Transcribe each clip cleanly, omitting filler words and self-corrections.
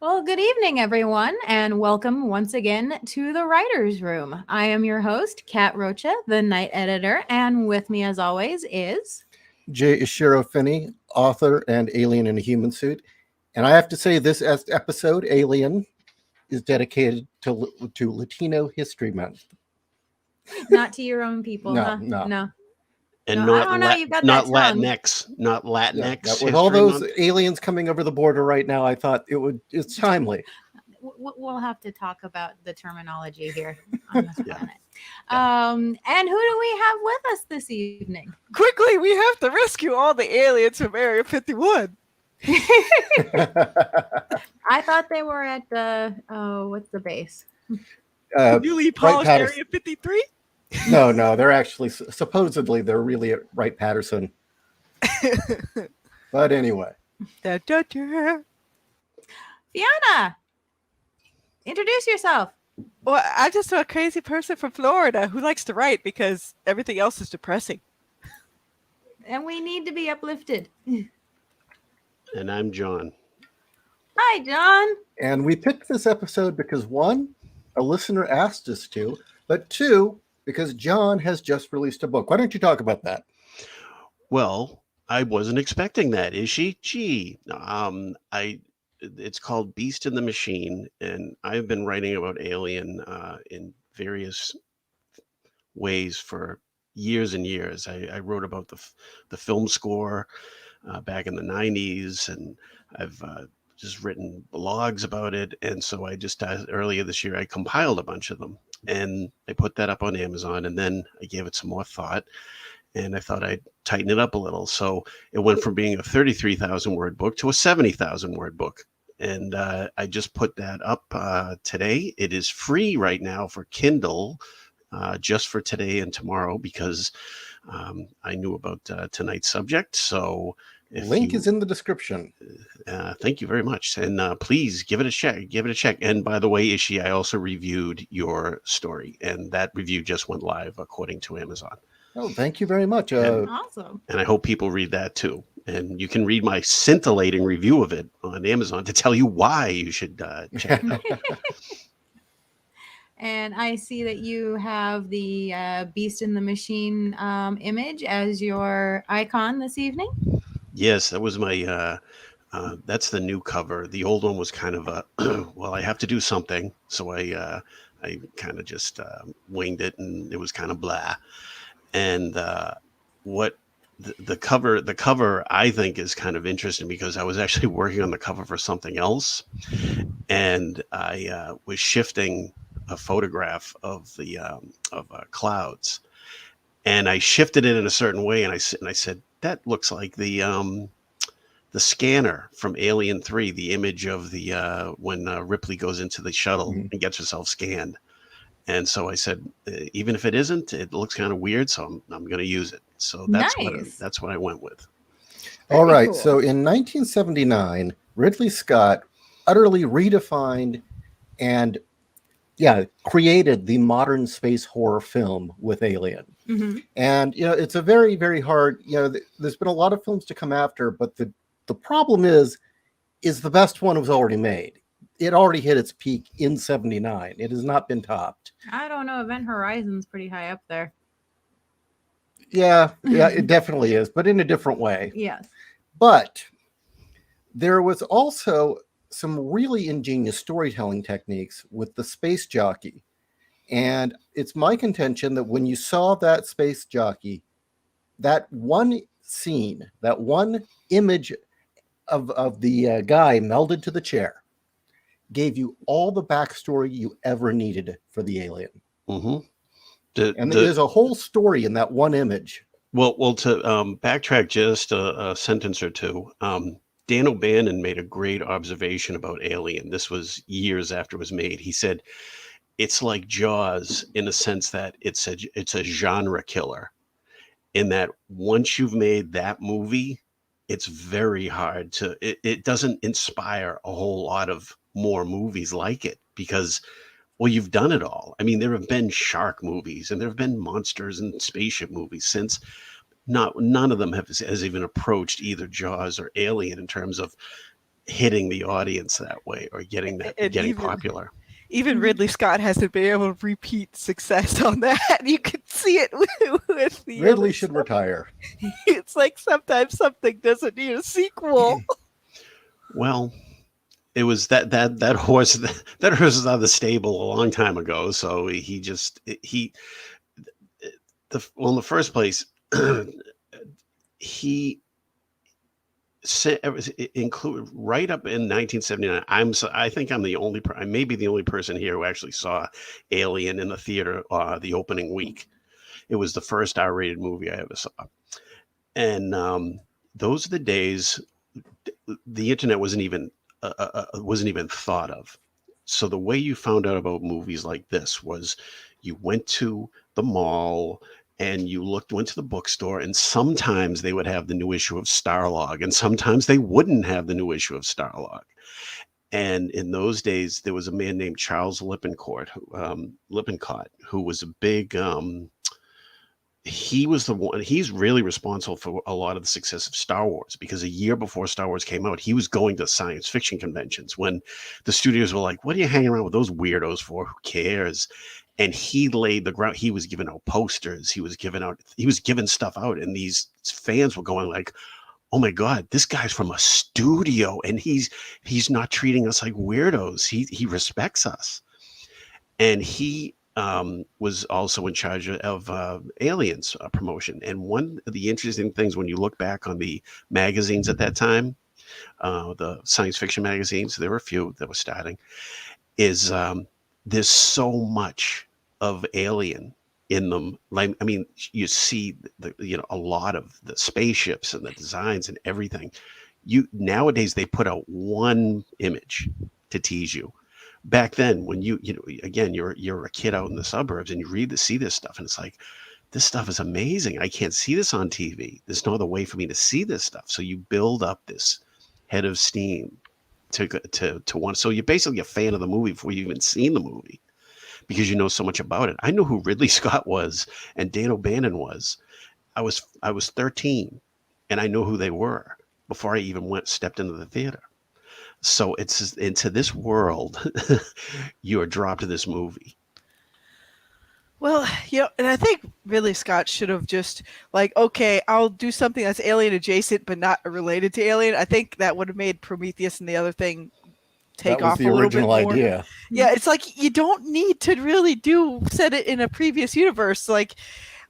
Well, good evening, everyone, and welcome once again to the Writer's Room. I am your host, Kat Rocha, the night editor, and with me, as always, is J.Ishiro Finney, author and alien in a human suit. And I have to say, this episode, Alien, is dedicated to Latino History Month. not to your own people, No, huh? no. No, And I don't know. You've got that tongue. not Latinx. With History all those Month. aliens coming over the border right now, I thought it's timely. We'll have to talk about the terminology here on this Yeah. planet. And who do we have with us this evening? Quickly, we have to rescue all the aliens from Area 51. I thought they were at the what's the base? Newly polished Patterson. Area 53? No, they're actually supposedly they're really at Wright Patterson. But anyway, Da, da, da. Fianna, introduce yourself. Well, I'm just a crazy person from Florida who likes to write because everything else is depressing. And we need to be uplifted. And I'm John. Hi, John. and we picked this episode because one, a listener asked us to, but two, because John has just released a book. Why don't you talk about that? Well, I wasn't expecting that. Is she? Gee, it's called Beast in the Machine, and I've been writing about Alien in various ways for years and years. I wrote about the film score back in the 90s, and I've just written blogs about it. And so I just earlier this year, I compiled a bunch of them, and I put that up on Amazon, and then I gave it some more thought, and I thought I'd tighten it up a little. So it went from being a 33,000 word book to a 70,000 word book. And I just put that up today. It is free right now for Kindle, just for today and tomorrow, because I knew about tonight's subject. So Link is in the description. thank you very much. And please give it a check. And by the way, Ishi, I also reviewed your story, and that review just went live according to Amazon. Oh, thank you very much. Awesome. And I hope people read that too. And you can read my scintillating review of it on Amazon to tell you why you should check it out. And I see that you have the Beast in the Machine image as your icon this evening. Yes, that was my that's the new cover. The old one was kind of a well, I have to do something, so I kind of just winged it, and it was kind of blah. And what the cover I think is kind of interesting, because I was actually working on the cover for something else, and I was shifting a photograph of the clouds, and I shifted it in a certain way, and I said that looks like the scanner from Alien 3, the image of the when Ripley goes into the shuttle and gets herself scanned. And so I said, even if it isn't, it looks kind of weird, so I'm going to use it. So that's Nice. what I went with. All Very right. cool. So in 1979, Ridley Scott utterly redefined and created the modern space horror film with Alien. Mm-hmm. And it's a very, very hard. There's been a lot of films to come after, but the problem is the best one was already made. It already hit its peak in 79. It has not been topped. I don't know. Event Horizon's pretty high up there. Yeah, it definitely is, but in a different way. Yes. But there was also some really ingenious storytelling techniques with the space jockey. And it's my contention that when you saw that space jockey, that one scene, that one image of the guy melded to the chair, gave you all the backstory you ever needed for the alien. Mm-hmm. And there's a whole story in that one image. Well, to backtrack just a sentence or two, Dan O'Bannon made a great observation about Alien. This was years after it was made. He said, it's like Jaws in the sense that it's a genre killer, in that once you've made that movie, it's very hard to, it doesn't inspire a whole lot of more movies like it, because, well, you've done it all. I mean, there have been shark movies and there have been monsters and spaceship movies since. None of them has even approached either Jaws or Alien in terms of hitting the audience that way or getting And popular. Even Ridley Scott hasn't been able to repeat success on that. You can see it with the Ridley should retire. It's like sometimes something doesn't need a sequel. Well, it was that horse was out of the stable a long time ago. So in the first place, he include right up in 1979. I think I'm the only I may be the only person here who actually saw Alien in the theater the opening week. It was the first R-rated movie I ever saw, and those are the days the internet wasn't even thought of. So the way you found out about movies like this was you went to the mall and you went to the bookstore, and sometimes they would have the new issue of Starlog, and sometimes they wouldn't have the new issue of Starlog. And in those days, there was a man named Charles Lippincott, who was a big. He was the one. He's really responsible for a lot of the success of Star Wars, because a year before Star Wars came out, he was going to science fiction conventions when the studios were like, "What are you hanging around with those weirdos for? Who cares?" And he laid the ground. He was giving out posters. He was giving stuff out, and these fans were going like, "Oh my God, this guy's from a studio, and he's not treating us like weirdos. He respects us." And he was also in charge of Aliens promotion. And one of the interesting things when you look back on the magazines at that time, the science fiction magazines, there were a few that were starting, is there's so much of Alien in them. Like, I mean, you see a lot of the spaceships and the designs and everything. Nowadays they put out one image to tease you. Back then, when you're a kid out in the suburbs and you see this stuff, and it's like, this stuff is amazing. I can't see this on TV. There's no other way for me to see this stuff. So you build up this head of steam to want. So you're basically a fan of the movie before you've even seen the movie, because you know so much about it. I knew who Ridley Scott was and Dan O'Bannon was. I was 13, and I know who they were before I even stepped into the theater. So it's into this world. You are dropped in this movie. Well, and I think Ridley Scott should have just like, okay, I'll do something that's Alien adjacent but not related to Alien. I think that would have made Prometheus and the other thing take off a little bit more. That was the original idea. Yeah, it's like you don't need to really set it in a previous universe. Like,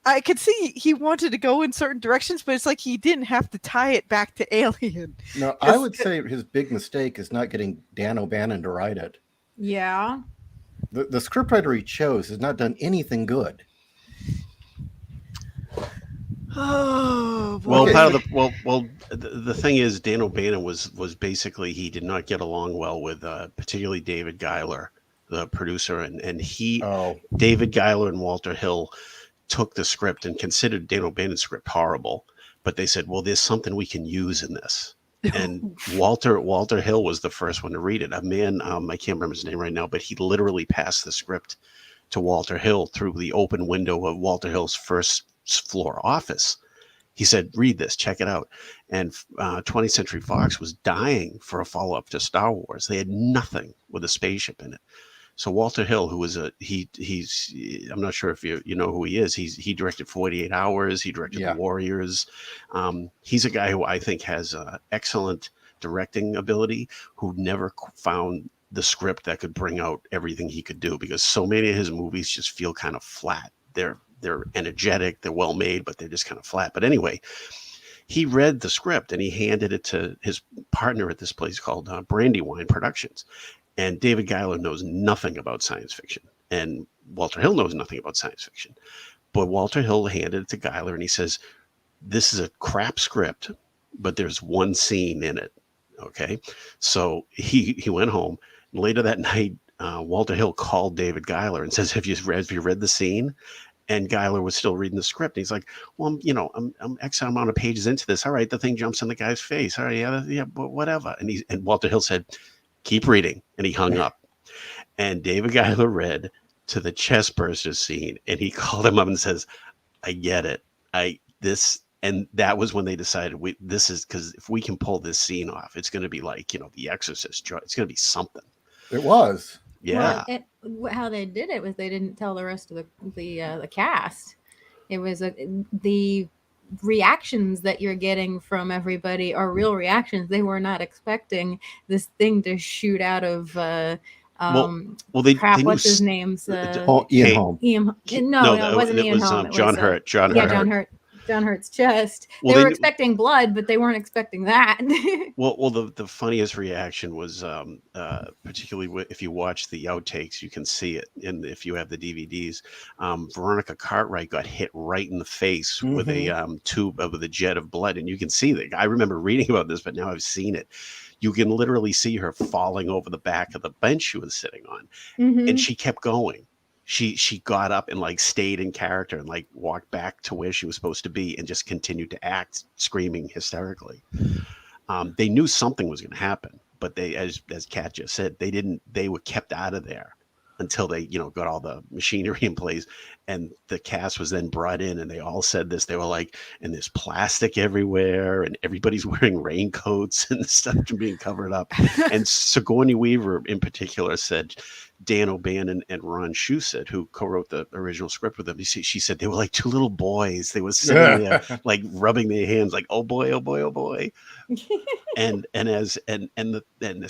I could see he wanted to go in certain directions, but it's like he didn't have to tie it back to Alien. No, I would say his big mistake is not getting Dan O'Bannon to write it. Yeah. The scriptwriter he chose has not done anything good. Oh, boy. Well, the thing is, Dan O'Bannon was basically, he did not get along well with particularly David Giler, the producer, and David Giler and Walter Hill took the script and considered Dan O'Bannon's script horrible, but they said, well, there's something we can use in this. And Walter Hill was the first one to read it. A man, I can't remember his name right now, but he literally passed the script to Walter Hill through the open window of Walter Hill's first floor office. He said, read this, check it out. And 20th Century Fox was dying for a follow-up to Star Wars. They had nothing with a spaceship in it. So Walter Hill, who was he's I'm not sure if you know who he is. He directed 48 Hours. He directed The Warriors. He's a guy who I think has excellent directing ability, who never found the script that could bring out everything he could do, because so many of his movies just feel kind of flat. They're energetic, they're well made, but they're just kind of flat. But anyway, he read the script and he handed it to his partner at this place called Brandywine Productions. And David Giler knows nothing about science fiction, and Walter Hill knows nothing about science fiction. But Walter Hill handed it to Giler, and he says, this is a crap script, but there's one scene in it. Okay. So he went home. Later that night, Walter Hill called David Giler and says, have you read the scene? And Giler was still reading the script. And he's like, well, I'm X amount of pages into this. All right. The thing jumps in the guy's face. All right. Yeah, but whatever. And Walter Hill said, keep reading. And he hung up. And David Giler read to the chest burster scene, and he called him up and says, I get it. And that was when they decided, this is, because if we can pull this scene off, it's going to be like, The Exorcist. It's going to be something. It was. Yeah. Well, how they did it was they didn't tell the rest of the cast. It was the reactions that you're getting from everybody are real reactions. They were not expecting this thing to shoot out of they crap. knew What's his name's Ian Holm. Ian. No, it wasn't Ian Holm. It John was Hurt. John yeah, Hurt. John Hurt's chest. Well, they were expecting blood, but they weren't expecting that. Well, the funniest reaction was, particularly if you watch the outtakes, you can see it. And if you have the DVDs, Veronica Cartwright got hit right in the face with a tube with a jet of blood, and you can see that. I remember reading about this, but now I've seen it. You can literally see her falling over the back of the bench she was sitting on, and she kept going. She got up and like stayed in character and like walked back to where she was supposed to be and just continued to act, screaming hysterically. They knew something was going to happen, but they, as Kat just said, they were kept out of there until they, got all the machinery in place, and the cast was then brought in, and they all said this. They were like, and there's plastic everywhere, and everybody's wearing raincoats and stuff being covered up. And Sigourney Weaver in particular said, Dan O'Bannon and Ron Shusett, who co-wrote the original script with them, she said they were like two little boys. They were sitting there like rubbing their hands, like, oh boy, oh boy, oh boy. and as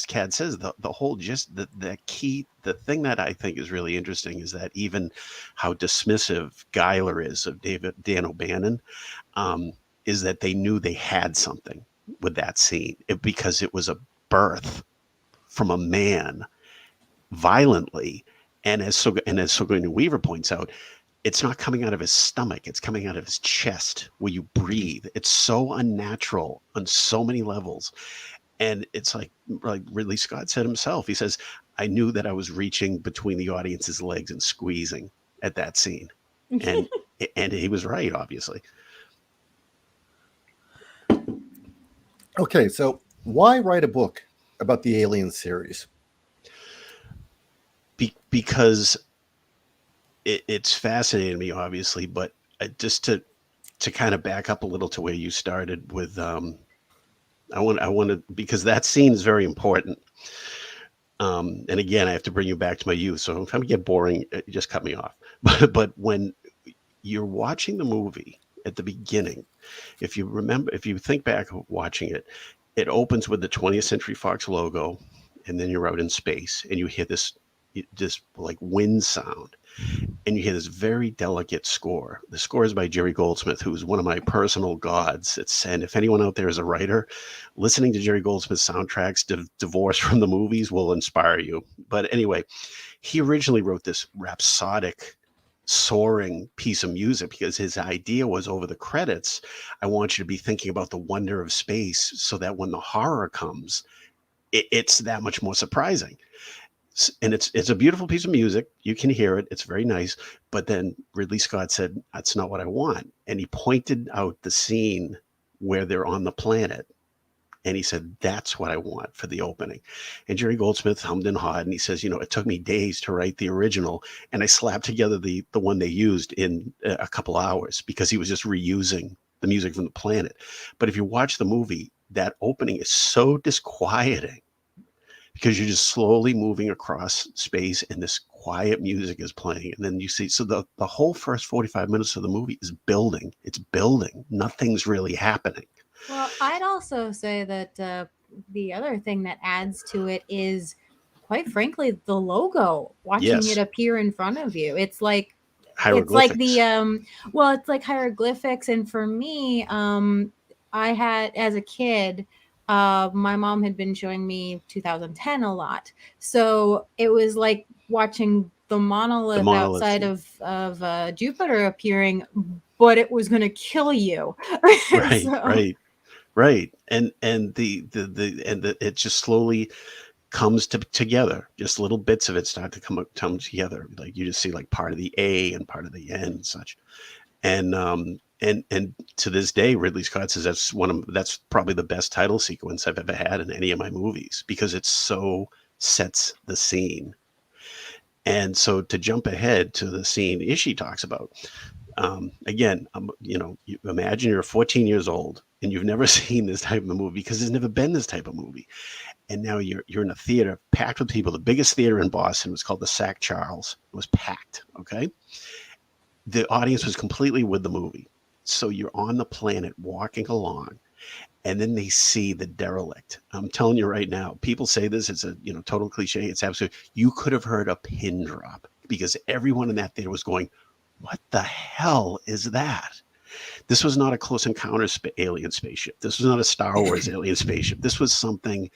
Kat says, the whole the thing that I think is really interesting is that even how dismissive Geiler is of Dan O'Bannon, is that they knew they had something with that scene because it was a birth from a man violently, and as Sigourney Weaver points out, it's not coming out of his stomach, it's coming out of his chest where you breathe. It's so unnatural on so many levels. And it's like Ridley Scott said himself, he says, I knew that I was reaching between the audience's legs and squeezing at that scene. And he was right, obviously. Okay, so why write a book about the Alien series? Because it's fascinating me, obviously, but just to kind of back up a little to where you started with, I want to, because that scene is very important. And again, I have to bring you back to my youth. So if I get boring, just cut me off. But when you're watching the movie at the beginning, if you think back of watching it, it opens with the 20th Century Fox logo, and then you're out in space, and you hear this like wind sound, and you hear this very delicate score. The score is by Jerry Goldsmith, who's one of my personal gods. And if anyone out there is a writer, listening to Jerry Goldsmith's soundtracks divorced from the movies will inspire you. But anyway, he originally wrote this rhapsodic, soaring piece of music because his idea was, over the credits, I want you to be thinking about the wonder of space so that when the horror comes, it's that much more surprising. And it's a beautiful piece of music. You can hear it. It's very nice. But then Ridley Scott said, that's not what I want. And he pointed out the scene where they're on the planet. And he said, that's what I want for the opening. And Jerry Goldsmith hummed and hawed. And he says, it took me days to write the original. And I slapped together the one they used in a couple hours because he was just reusing the music from the planet. But if you watch the movie, that opening is so disquieting, because you're just slowly moving across space and this quiet music is playing. And then you see, so the whole first 45 minutes of the movie is building. It's building. Nothing's really happening. Well, I'd also say that the other thing that adds to it is, quite frankly, the logo. Watching it appear in front of you. It's like hieroglyphics. It's like hieroglyphics. And for me, I had, as a kid, my mom had been showing me 2010 a lot. So it was like watching the monolith outside of Jupiter appearing, but it was going to kill you. Right. And it just slowly comes together. Just little bits of it start to come together. Like you just see like part of the A and part of the N and such. And to this day, Ridley Scott says that's probably the best title sequence I've ever had in any of my movies, because it so sets the scene. And so to jump ahead to the scene Ishi talks about, Again, you imagine you're 14 years old and you've never seen this type of movie because there's never been this type of movie. And now you're in a theater packed with people. The biggest theater in Boston was called the Sac Charles. It was packed. Okay. The audience was completely with the movie. So you're on the planet walking along, and then they see the derelict. I'm telling you right now, people say this, it's a total cliche. It's absolute. You could have heard a pin drop because everyone in that theater was going, what the hell is that? This was not a Close Encounters alien spaceship. This was not a Star Wars alien spaceship. This was something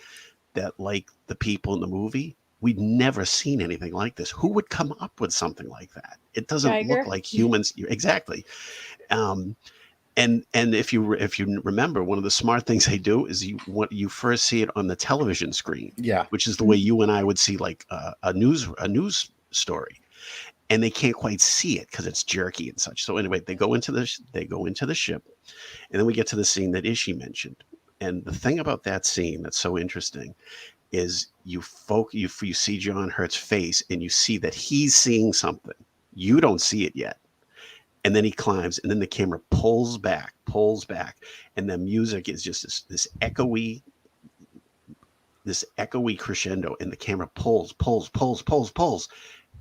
that, like the people in the movie, we'd never seen anything like this. Who would come up with something like that? It doesn't Geiger? look like humans. Exactly. And if you remember, one of the smart things they do is you first see it on the television screen, Yeah. which is the way you and I would see like a news story, and they can't quite see it because it's jerky and such. So anyway, they go into the ship, and then we get to the scene that Ishii mentioned. And the thing about that scene that's so interesting is you see John Hurt's face, and you see that he's seeing something. You don't see it yet. And then he climbs, and then the camera pulls back, and the music is just this echoey crescendo, and the camera pulls,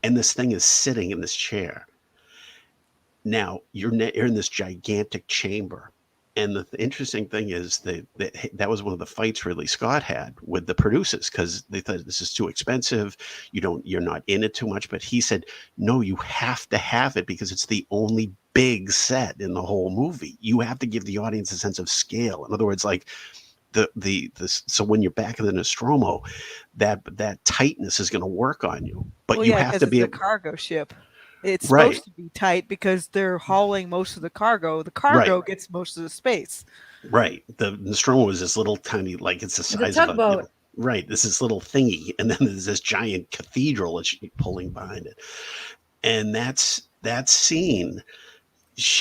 and this thing is sitting in this chair. Now you're in this gigantic chamber, and the interesting thing is that was one of the fights Ridley Scott had with the producers because they thought this is too expensive. You're not in it too much, but he said, no, you have to have it because it's the only big set in the whole movie. You have to give the audience a sense of scale. In other words, like so when you're back in the Nostromo, that tightness is going to work on you, but you have to be a cargo ship. It's right. supposed to be tight because they're hauling most of the cargo. The cargo gets most of the space. Right. The Nostromo is this little tiny, like it's the size of a right. This is little thingy, and then there's this giant cathedral that's pulling behind it, and that scene.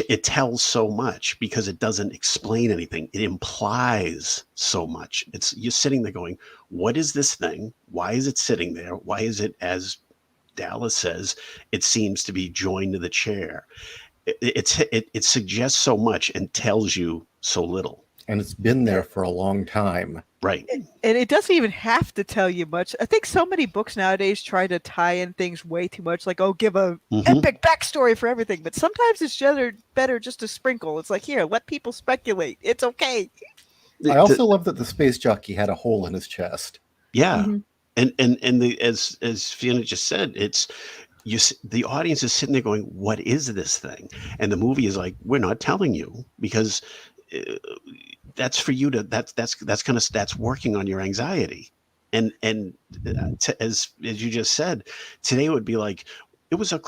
It tells so much because it doesn't explain anything. It implies so much. You're sitting there going, what is this thing? Why is it sitting there? Why is it, as Dallas says, it seems to be joined to the chair? It suggests so much and tells you so little. And it's been there for a long time. Right. And it doesn't even have to tell you much. I think so many books nowadays try to tie in things way too much, like, give a epic backstory for everything. But sometimes it's better just to sprinkle. It's like, here, let people speculate. It's okay. I also love that the space jockey had a hole in his chest. Yeah. And as Fianna just said, the audience is sitting there going, what is this thing? And the movie is like, we're not telling you because that's for you to that's working on your anxiety. And as you just said, today would be like, it was a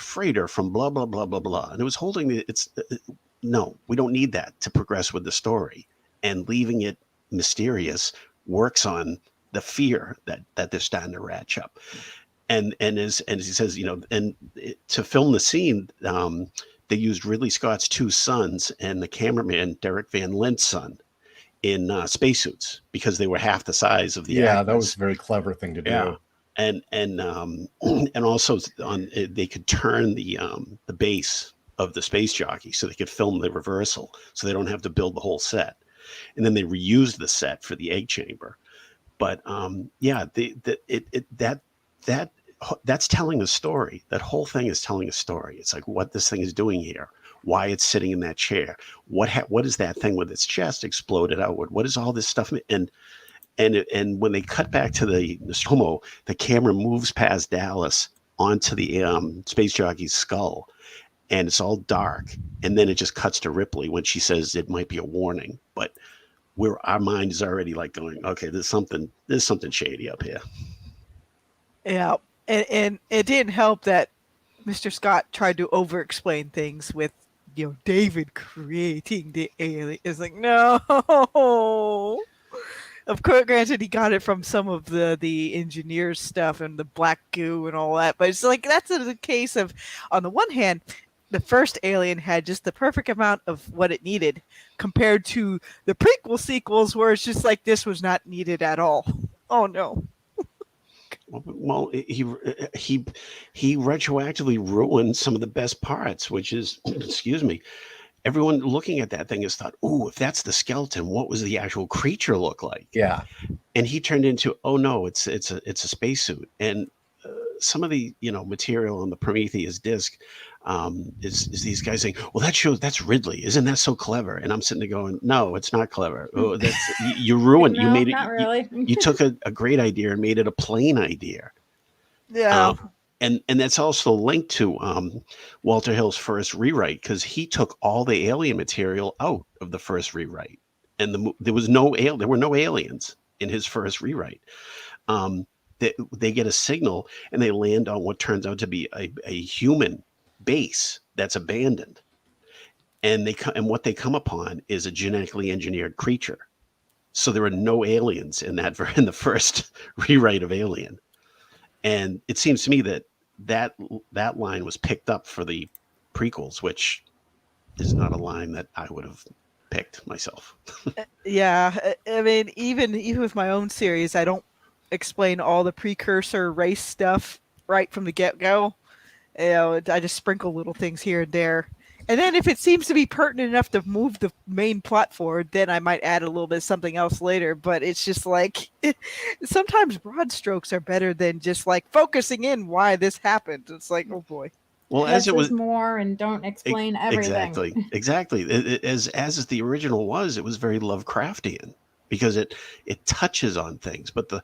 freighter from blah blah blah blah blah, and it was holding no, we don't need that to progress with the story. And leaving it mysterious works on the fear that they're starting to ratchet up. And as he says, to film the scene, they used Ridley Scott's two sons and the cameraman Derek Van Lint's son in spacesuits because they were half the size of the actors. That was a very clever thing to do. Yeah. And also they could turn the base of the space jockey so they could film the reversal, so they don't have to build the whole set. And then they reused the set for the egg chamber. But that's telling a story. That whole thing is telling a story. It's like what this thing is doing here, why it's sitting in that chair, what is that thing with its chest exploded outward, what is all this stuff, and when they cut back to the Nostromo, the camera moves past Dallas onto the space jockey's skull, and it's all dark, and then it just cuts to Ripley when she says it might be a warning, but our mind is already like going, okay, there's something shady up here. Yeah. And it didn't help that Mr. Scott tried to over-explain things with, David creating the alien. It's like, no. Of course, granted, he got it from some of the engineers stuff and the black goo and all that. But it's like, that's the case of, on the one hand, the first Alien had just the perfect amount of what it needed compared to the prequel sequels where it's just like, this was not needed at all. Oh, no. Well, he retroactively ruined some of the best parts, which is, excuse me, everyone looking at that thing has thought, "Ooh, if that's the skeleton, what was the actual creature look like?" Yeah. And he turned into, "Oh no, it's a spacesuit." And some of the material on the Prometheus disc is these guys saying, "Well, that shows that's Ridley, isn't that so clever?" And I'm sitting there going, "No, it's not clever. Oh, that's you ruined. You No, made it. not really. You took a great idea and made it a plain idea." Yeah. And that's also linked to Walter Hill's first rewrite, because he took all the alien material out of the first rewrite, and there were no aliens in his first rewrite. They get a signal and they land on what turns out to be a human base that's abandoned, and what they come upon is a genetically engineered creature. So there are no aliens in the first rewrite of Alien. And it seems to me that line was picked up for the prequels, which is not a line that I would have picked myself. Yeah, I mean, even with my own series, I don't explain all the precursor race stuff right from the get-go. I just sprinkle little things here and there. And then if it seems to be pertinent enough to move the main plot forward, then I might add a little bit of something else later. But it's just like, sometimes broad strokes are better than just like focusing in why this happened. It's like, oh boy. Well, Less as it was is more, and don't explain everything. exactly. As the original was, it was very Lovecraftian, because it touches on things. But the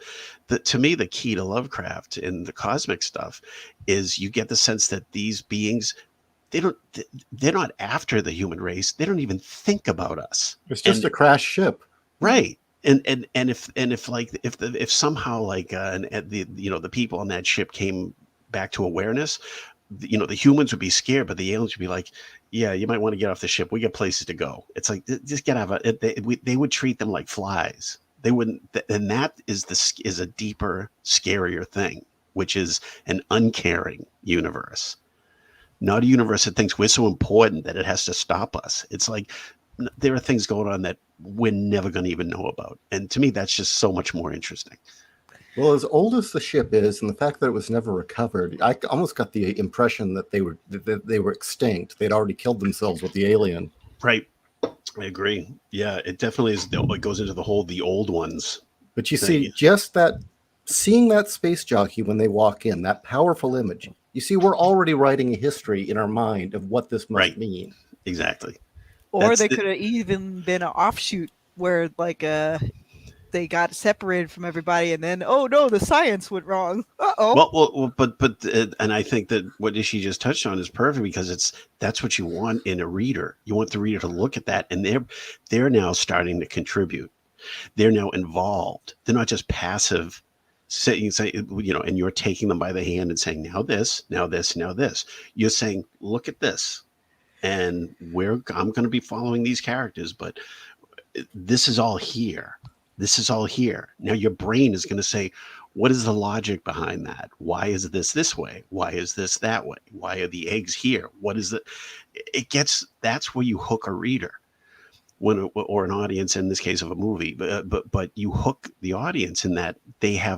to me, the key to Lovecraft in the cosmic stuff is you get the sense that these beings, they're not after the human race. They don't even think about us. It's just a crashed ship. Right. And if somehow the people on that ship came back to awareness, the humans would be scared, but the aliens would be like, "Yeah, you might want to get off the ship. We got places to go." It's like, just get out of it. They would treat them like flies. They wouldn't, and that is a deeper, scarier thing, which is an uncaring universe, not a universe that thinks we're so important that it has to stop us. It's like there are things going on that we're never going to even know about, and to me, that's just so much more interesting. Well, as old as the ship is, and the fact that it was never recovered, I almost got the impression that they were extinct. They'd already killed themselves with the alien. Right. I agree. Yeah, it definitely is. It goes into the old ones. But you see, just seeing that space jockey when they walk in, that powerful image, you see, we're already writing a history in our mind of what this must mean. Exactly. Or they could have even been an offshoot where they got separated from everybody, and then, oh no, the science went wrong. Uh-oh. Well, but and I think that what Ishii just touched on is perfect, because that's what you want in a reader. You want the reader to look at that, and they're now starting to contribute. They're now involved. They're not just passive, and you're taking them by the hand and saying, now this, now this, now this. You're saying, look at this, and I'm going to be following these characters, but this is all here. This is all here. Now your brain is going to say, what is the logic behind that? Why is this way? Why is this that way? Why are the eggs here? What is that's where you hook a reader or an audience, in this case of a movie, but you hook the audience in that they're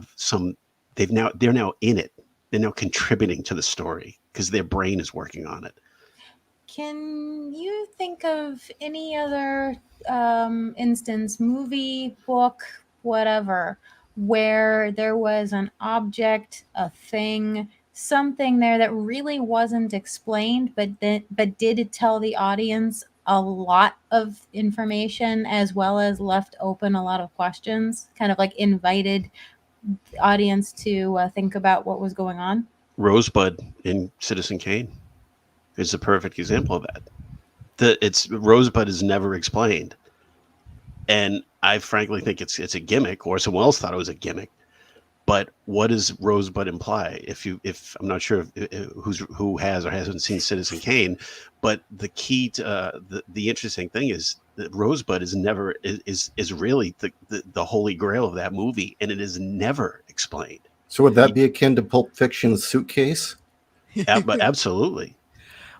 now in it. They're now contributing to the story because their brain is working on it. Can you think of any other instance, movie, book, whatever, where there was an object, a thing, something there that really wasn't explained, but did tell the audience a lot of information, as well as left open a lot of questions, kind of like invited the audience to think about what was going on? Rosebud in Citizen Kane is a perfect example of that. Rosebud is never explained, and I frankly think it's a gimmick, or someone else thought it was a gimmick. But what does Rosebud imply? If I'm not sure who has or hasn't seen Citizen Kane, but the key to the interesting thing is that Rosebud is never is really the holy grail of that movie, and it is never explained. So would that be akin to Pulp Fiction's suitcase? But absolutely.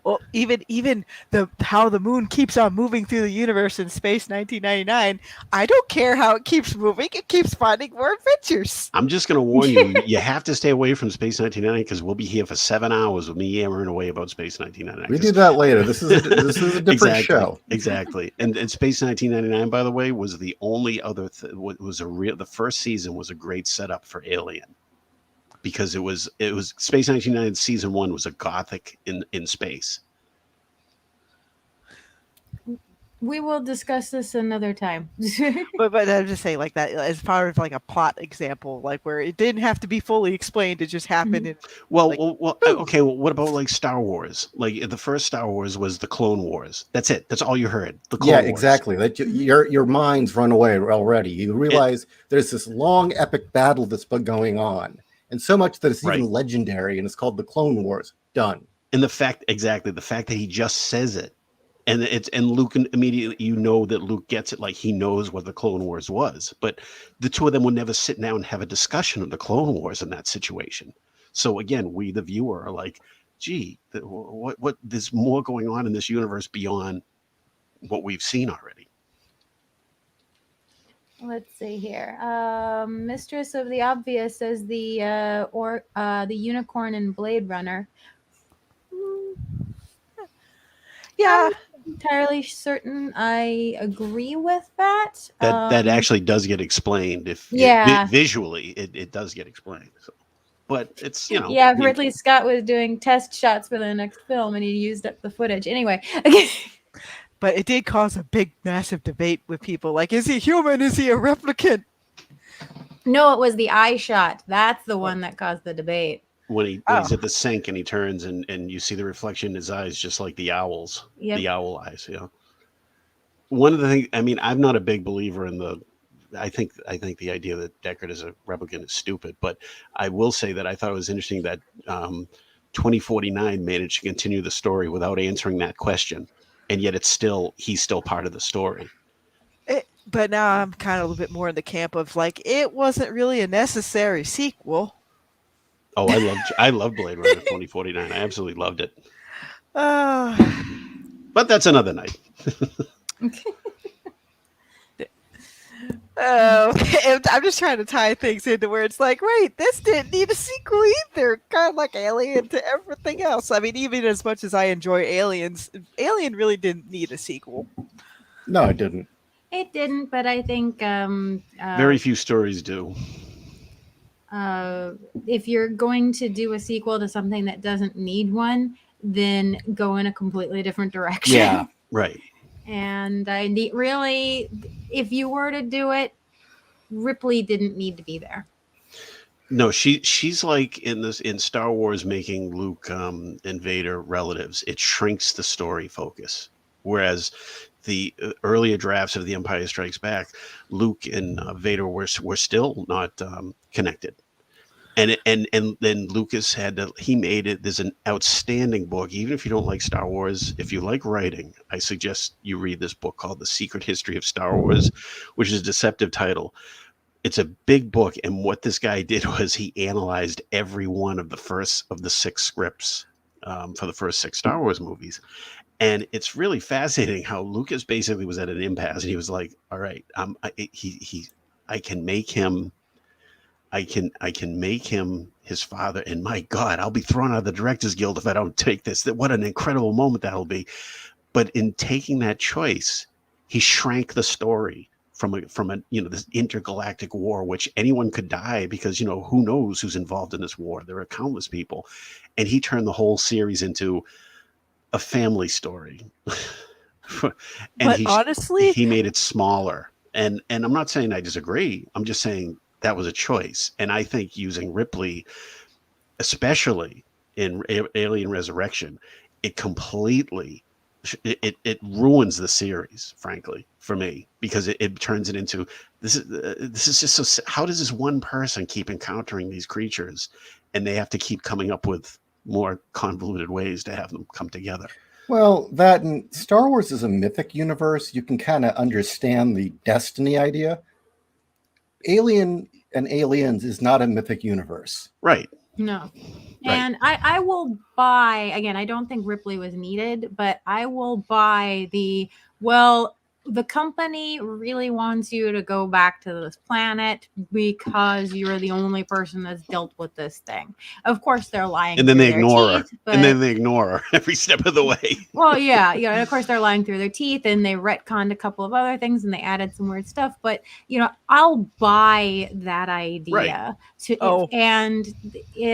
Well, even the how the moon keeps on moving through the universe in Space 1999. I don't care how it keeps moving; it keeps finding more adventures. I'm just going to warn you, you have to stay away from Space 1999 because we'll be here for 7 hours with me yammering away about Space 1999. We do that later. This is a different exactly, show. Exactly. And Space 1999, by the way, was the only other the first season was a great setup for Alien. Because it was Space 1999 season 1 was a gothic in space. We will discuss this another time. But I'm just saying, like that, as far as like a plot example, like where it didn't have to be fully explained, it just happened. And, Well, like, okay. Well, what about like Star Wars? Like the first Star Wars was the Clone Wars. That's it. That's all you heard. The Clone Wars. Exactly. That your mind's run away already. You realize there's this long epic battle that's been going on, and so much that it's even legendary, and it's called the Clone Wars. Done. And the fact that he just says it. And Luke immediately, you know that Luke gets it, like he knows what the Clone Wars was. But the two of them would never sit down and have a discussion of the Clone Wars in that situation. So again, we the viewer are like, gee, what there's more going on in this universe beyond what we've seen already. Let's see here. Mistress of the Obvious says the unicorn in Blade Runner. Yeah. I'm entirely certain I agree with that. That actually does get explained. Visually, it does get explained. So. But it's, Yeah, Ridley Scott was doing test shots for the next film and he used up the footage. Anyway. But it did cause a big, massive debate with people. Like, is he human? Is he a replicant? No, it was the eye shot. That's the one that caused the debate. When he's at the sink and he turns and you see the reflection in his eyes, just like the owls, the owl eyes. Yeah. One of the things, I mean, I'm not a big believer in I think the idea that Deckard is a replicant is stupid, but I will say that I thought it was interesting that 2049 managed to continue the story without answering that question. And yet he's still part of the story. But now I'm kind of a little bit more in the camp of like, it wasn't really a necessary sequel. Oh, I loved Blade Runner 2049. I absolutely loved it. But that's another night. I'm just trying to tie things into where it's like, wait, this didn't need a sequel either. Kind of like Alien to everything else. I mean, even as much as I enjoy Aliens, Alien really didn't need a sequel. No, it didn't. It didn't, but I think very few stories do. If you're going to do a sequel to something that doesn't need one, then go in a completely different direction. Yeah, right. And really, if you were to do it, Ripley didn't need to be there. No, she's like in Star Wars making Luke and Vader relatives. It shrinks the story focus. Whereas the earlier drafts of The Empire Strikes Back, Luke and Vader were still not connected. And then Lucas he made it. There's an outstanding book. Even if you don't like Star Wars, if you like writing, I suggest you read this book called The Secret History of Star Wars, which is a deceptive title. It's a big book. And what this guy did was he analyzed every one of the 6 scripts for the first 6 Star Wars movies. And it's really fascinating how Lucas basically was at an impasse. And he was like, all right, I can make him his father, and my God, I'll be thrown out of the Directors Guild if I don't take this. What an incredible moment that'll be. But in taking that choice, he shrank the story from this intergalactic war, which anyone could die because, who knows who's involved in this war. There are countless people. And he turned the whole series into a family story. And honestly, he made it smaller. And I'm not saying I disagree. I'm just saying that was a choice. And I think using Ripley, especially in Alien Resurrection, it completely it ruins the series, frankly, for me, because it turns it into this is just so. How does this one person keep encountering these creatures, and they have to keep coming up with more convoluted ways to have them come together? Well, that and Star Wars is a mythic universe. You can kind of understand the destiny idea. Alien and Aliens is not a mythic universe. Right. No. And I will buy, again, I don't think Ripley was needed, but I will buy the company really wants you to go back to this planet because you're the only person that's dealt with this thing. Of course, they're lying And then through they their ignore her. teeth, but And then they ignore her every step of the way. well, yeah, and of course they're lying through their teeth, and they retconned a couple of other things, and they added some weird stuff. But I'll buy that idea and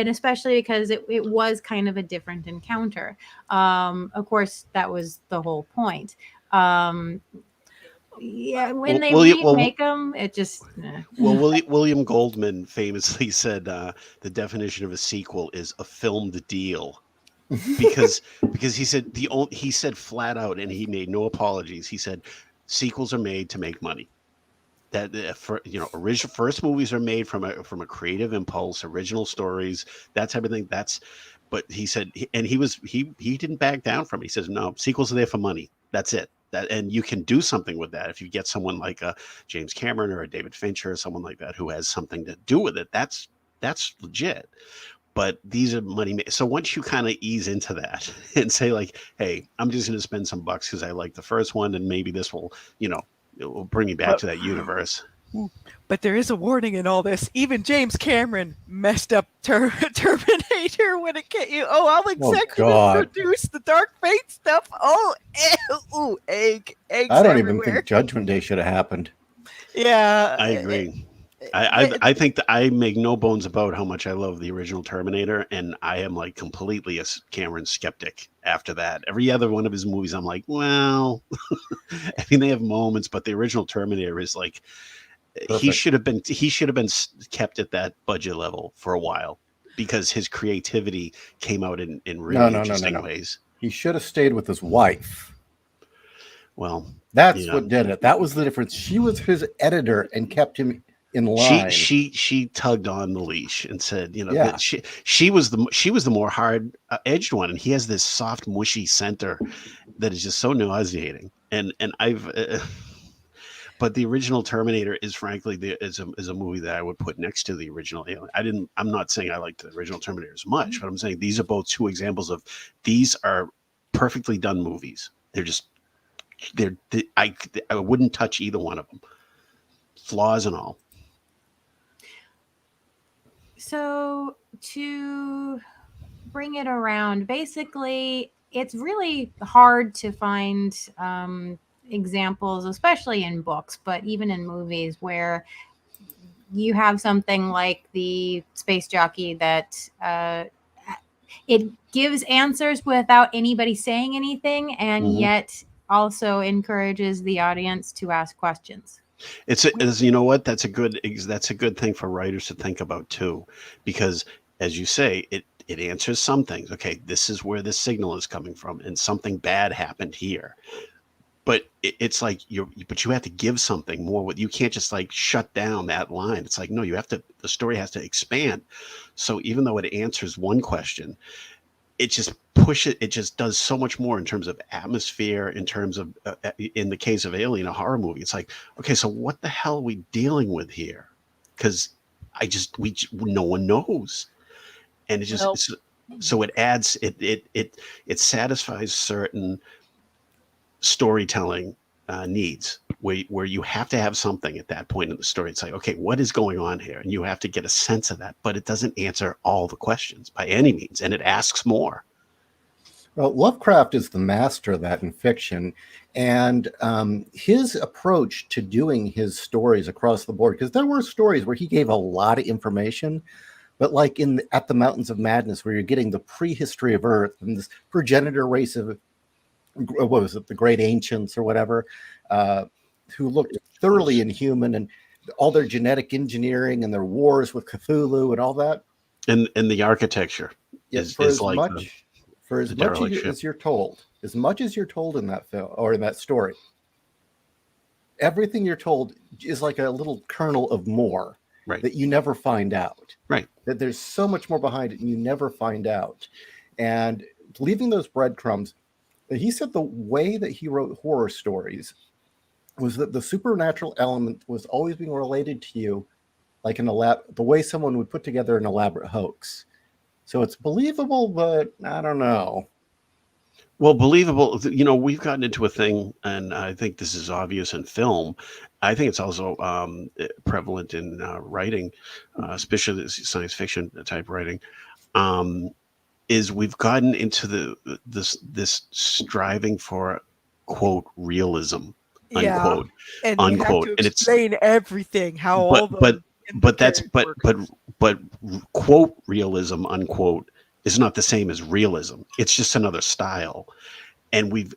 especially because it was kind of a different encounter. Of course, that was the whole point. Yeah, when they remake them, it just William Goldman famously said the definition of a sequel is a filmed deal. because he said flat out, and he made no apologies. He said sequels are made to make money. That original first movies are made from a creative impulse, original stories, that type of thing. But he said, and he didn't back down from it. He says, no, sequels are there for money. That's it. And you can do something with that if you get someone like a James Cameron or a David Fincher or someone like that who has something to do with it. That's legit. But these are money. So once you kind of ease into that and say like, hey, I'm just going to spend some bucks because I like the first one, and maybe this will, it will bring me back to that universe. But there is a warning in all this. Even James Cameron messed up Terminator when it came. I'll executive produce the Dark Fate stuff. Egg. I don't even think Judgment Day should have happened. Yeah, I agree. I think that I make no bones about how much I love the original Terminator, and I am like completely a Cameron skeptic after that. Every other one of his movies, I'm like, well, I mean, they have moments, but the original Terminator is like, perfect. He should have been kept at that budget level for a while because his creativity came out in really interesting ways. He should have stayed with his wife. Well, that's what did it. That was the difference. She was his editor and kept him in line. She tugged on the leash and said, that she was the more hard edged one, and he has this soft, mushy center that is just so nauseating. And but the original Terminator is frankly is a movie that I would put next to the original Alien. I'm not saying I liked the original Terminator as much, but I'm saying these are both two examples of these are perfectly done movies. I wouldn't touch either one of them, flaws and all. So to bring it around, basically, it's really hard to find examples, especially in books, but even in movies, where you have something like the space jockey that it gives answers without anybody saying anything, and yet also encourages the audience to ask questions. You know what? That's a good thing for writers to think about too, because as you say, it answers some things. Okay, this is where the signal is coming from, and something bad happened here. But it's like you have to give something more. You can't just like shut down that line. It's like, no, the story has to expand. So even though it answers one question, it just does so much more in terms of atmosphere, in terms of, in the case of Alien, a horror movie. It's like, okay, so what the hell are we dealing with here? Because no one knows. And it just, so it adds, it satisfies certain storytelling needs where you have to have something at that point in the story. It's like, okay, what is going on here? And you have to get a sense of that, but it doesn't answer all the questions by any means, and it asks more. Well, Lovecraft is the master of that in fiction, and his approach to doing his stories across the board, because there were stories where he gave a lot of information, but like at the Mountains of Madness, where you're getting the prehistory of Earth and this progenitor race of, what was it, the Great Ancients or whatever, who looked thoroughly inhuman, and all their genetic engineering and their wars with Cthulhu and all that. And the architecture is like for as much as you're told in that film or in that story, everything you're told is like a little kernel of more that you never find out. Right. That there's so much more behind it and you never find out. And leaving those breadcrumbs, he said the way that he wrote horror stories was that the supernatural element was always being related to you like the way someone would put together an elaborate hoax. So it's believable, but I don't know. Well, believable. We've gotten into a thing, and I think this is obvious in film. I think it's also prevalent in writing, especially science fiction type writing. Um, is we've gotten into this striving for quote realism, Yeah. unquote, And you have unquote, to and it's explain everything, how but all but the but that's interference but work. but but quote realism, unquote, is not the same as realism. It's just another style. And we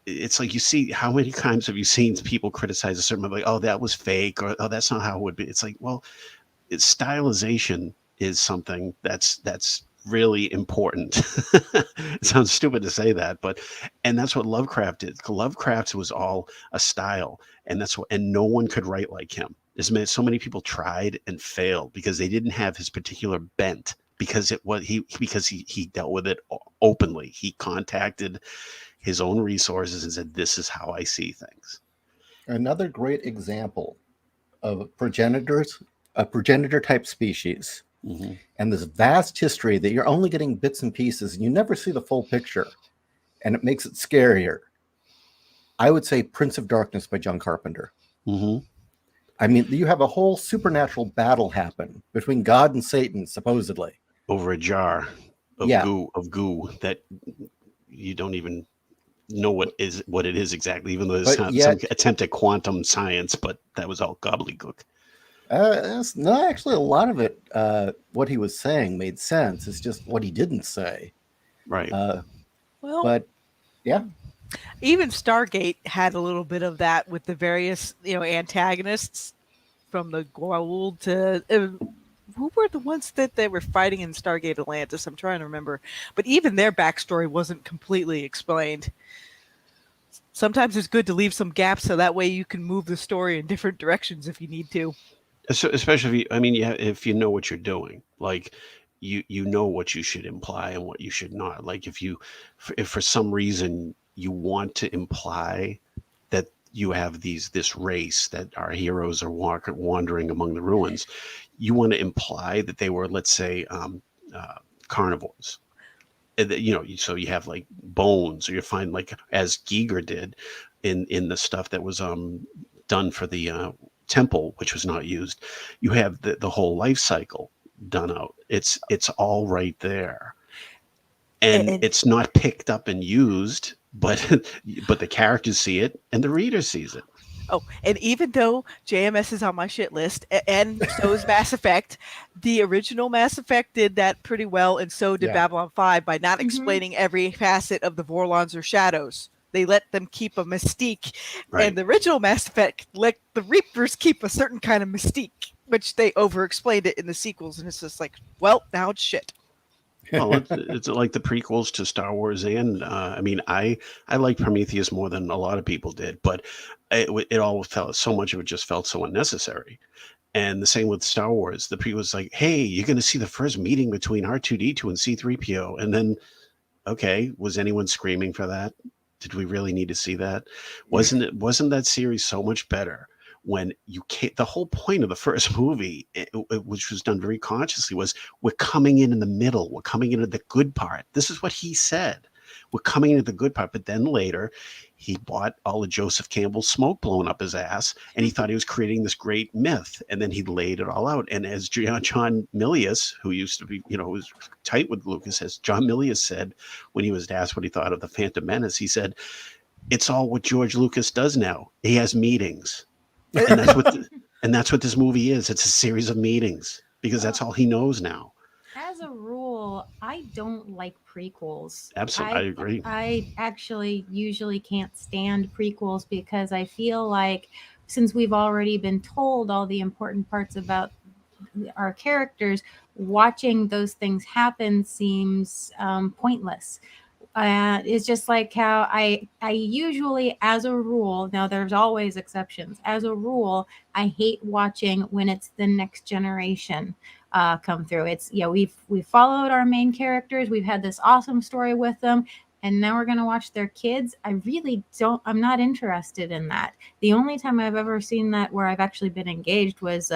it's like, you see, how many times have you seen people criticize a certain movie, like, oh, that was fake, or oh, that's not how it would be. It's like, well, stylization is something that's really important. It sounds stupid to say that, but and that's what Lovecraft did. Lovecraft was all a style, and that's what, and no one could write like him. So many people tried and failed because they didn't have his particular bent, because it was he dealt with it openly. He contacted his own resources and said, this is how I see things. Another great example of progenitors, a progenitor type species, Hmm. and this vast history that you're only getting bits and pieces, and you never see the full picture, and it makes it scarier. I would say Prince of Darkness by John Carpenter. Hmm. I mean, you have a whole supernatural battle happen between God and Satan, supposedly. Over a jar Yeah, of goo that you don't even know what it is exactly, even though there's but some yet, attempt at quantum science, but that was all gobbledygook. it's not actually a lot of it. What he was saying made sense. It's just what he didn't say. Right. Uh, Well, but yeah, even Stargate had a little bit of that with the various, antagonists, from the Goa'uld to who were the ones that they were fighting in Stargate Atlantis? I'm trying to remember, but even their backstory wasn't completely explained. Sometimes it's good to leave some gaps so that way you can move the story in different directions if you need to. So, especially if I mean, yeah, if you know what you're doing, like you know what you should imply and what you should not. Like if for some reason you want to imply that you have this race that our heroes are wandering among the ruins, you want to imply that they were, let's say, uh, carnivores. And so you have like bones, or you find, like as Giger did in the stuff that was done for the temple, which was not used. You have the whole life cycle done out. It's all right there, and And it's not picked up and used, but but the characters see it and the reader sees it. oh, and even though JMS is on my shit list, and so is Mass Effect, the original Mass Effect did that pretty well, and so did yeah. Babylon 5 by not Mhm. explaining every facet of the Vorlons or Shadows. They let them keep a mystique, and Right. the original Mass Effect let the Reapers keep a certain kind of mystique, which they over explained it in the sequels, and it's just like, well, now it's shit. Well, it's like the prequels to Star Wars, and I mean, I like Prometheus more than a lot of people did, but it all felt, so much of it just felt so unnecessary. And the same with Star Wars. The prequel was like, hey, you're going to see the first meeting between R2D2 and C3PO, and then, okay, was anyone screaming for that? Did we really need to see that? Wasn't that series so much better when you can't? The whole point of the first movie, which was done very consciously, was we're coming in the middle. We're coming into the good part. This is what he said. We're coming into the good part. But then later, he bought all of Joseph Campbell's smoke blown up his ass, and he thought he was creating this great myth. And then he laid it all out. And as John Milius, who used to be, who was tight with Lucas, as John Milius said when he was asked what he thought of the Phantom Menace, he said, "It's all what George Lucas does now. He has meetings, and that's what this movie is. It's a series of meetings because that's Well, all he knows now." as a rule, I don't like prequels. Absolutely, I I agree. I actually usually can't stand prequels because I feel like since we've already been told all the important parts about our characters, watching those things happen seems pointless. It's just like how I usually, as a rule, now there's always exceptions. As a rule, I hate watching when it's the next generation come through. It's we've followed our main characters, we've had this awesome story with them, and now we're gonna watch their kids. I really don't. I'm not interested in that. The only time I've ever seen that where I've actually been engaged was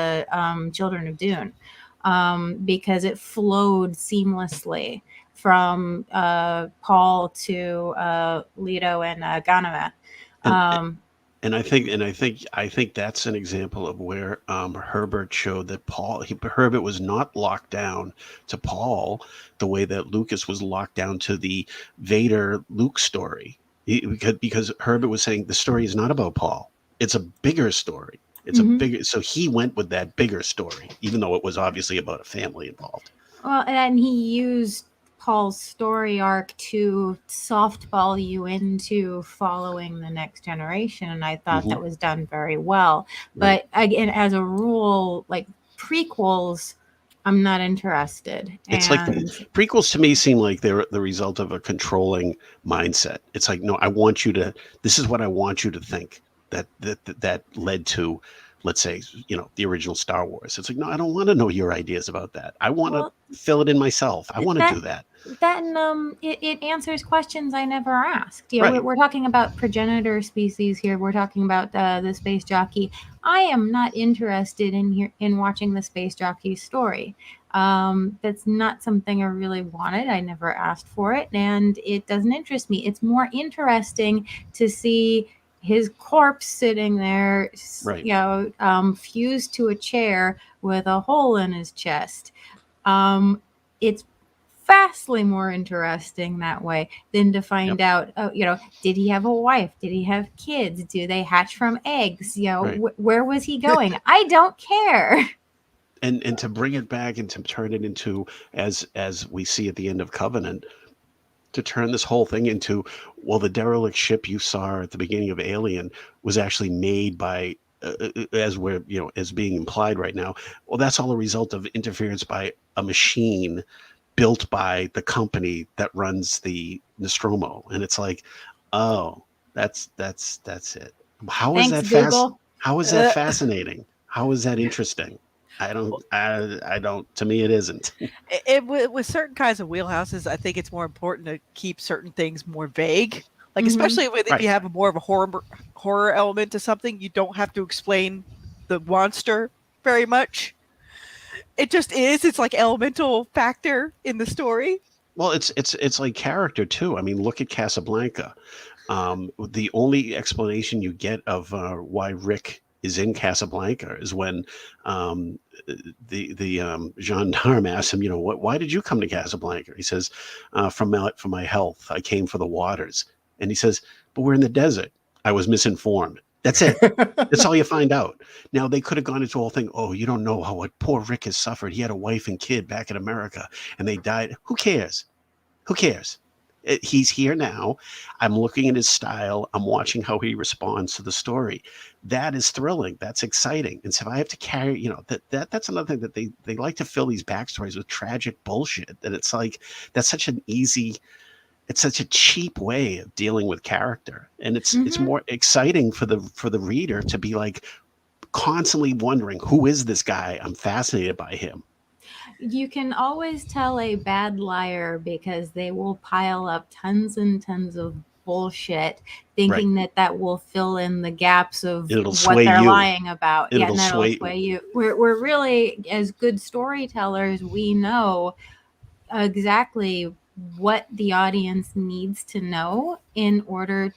Children of Dune. because it flowed seamlessly from Paul to Leto and Ganymede. And Um, I think that's an example of where Herbert showed that Herbert was not locked down to Paul the way that Lucas was locked down to the Vader Luke story. Because Herbert was saying the story is not about Paul; it's a bigger story. It's a mhm. bigger. So he went with that bigger story, even though it was obviously about a family involved. Well, and he used Paul's story arc to softball you into following the next generation, and I thought Hmm. that was done very well. Right. But again, as a rule, like prequels, I'm not interested. It's like And prequels to me seem like they're the result of a controlling mindset. It's like, no, I want you to. This is what I want you to think. That led to, let's say, the original Star Wars. It's like, no, I don't want to know your ideas about that. I want to well, fill it in myself. I want to that do that. then it answers questions I never asked. Right. We're talking about progenitor species here. We're talking about the space jockey. I am not interested in watching the space jockey's story. That's not something I really wanted. I never asked for it, and it doesn't interest me. It's more interesting to see his corpse sitting there, Right. fused to a chair with a hole in his chest. It's vastly more interesting that way than to Yep. find out, did he have a wife? Did he have kids? Do they hatch from eggs? Right. Where was he going? I don't care. And to bring it back and to turn it into, as we see at the end of Covenant, to turn this whole thing into, well, the derelict ship you saw at the beginning of Alien was actually made by, as we're, as being implied right now. Well, that's all a result of interference by a machine built by the company that runs the Nostromo. And it's like, oh, that's it. How is Thanks, that fast? Google. How is that fascinating? How is that interesting? I don't, to me, it isn't. With certain kinds of wheelhouses, I think it's more important to keep certain things more vague. Like Hmm. especially if Right. you have a more of a horror element to something, you don't have to explain the monster very much. It just is. It's like elemental factor in the story. Well, it's like character too. I mean, look at Casablanca. The only explanation you get of why Rick is in Casablanca is when the gendarme asks him, why did you come to Casablanca? He says, for my health, I came for the waters. And he says, but we're in the desert. I was misinformed. That's it. That's all you find out. Now they could have gone into a whole thing. Oh, you don't know what poor Rick has suffered. He had a wife and kid back in America, and they died. Who cares? Who cares? He's here now. I'm looking at his style. I'm watching how he responds to the story. That is thrilling. That's exciting. And so if I have to carry, that's another thing that they like to fill these backstories with tragic bullshit. That it's like that's such an easy, it's such a cheap way of dealing with character, and it's Hmm. more exciting for the reader to be like constantly wondering who is this guy. I'm fascinated by him. You can always tell a bad liar because they will pile up tons and tons of bullshit, Right. thinking that will fill in the gaps of And it'll what sway they're you. lying about. And Yeah, it'll and that'll sway. sway you. We're really, as good storytellers, we know exactly what the audience needs to know in order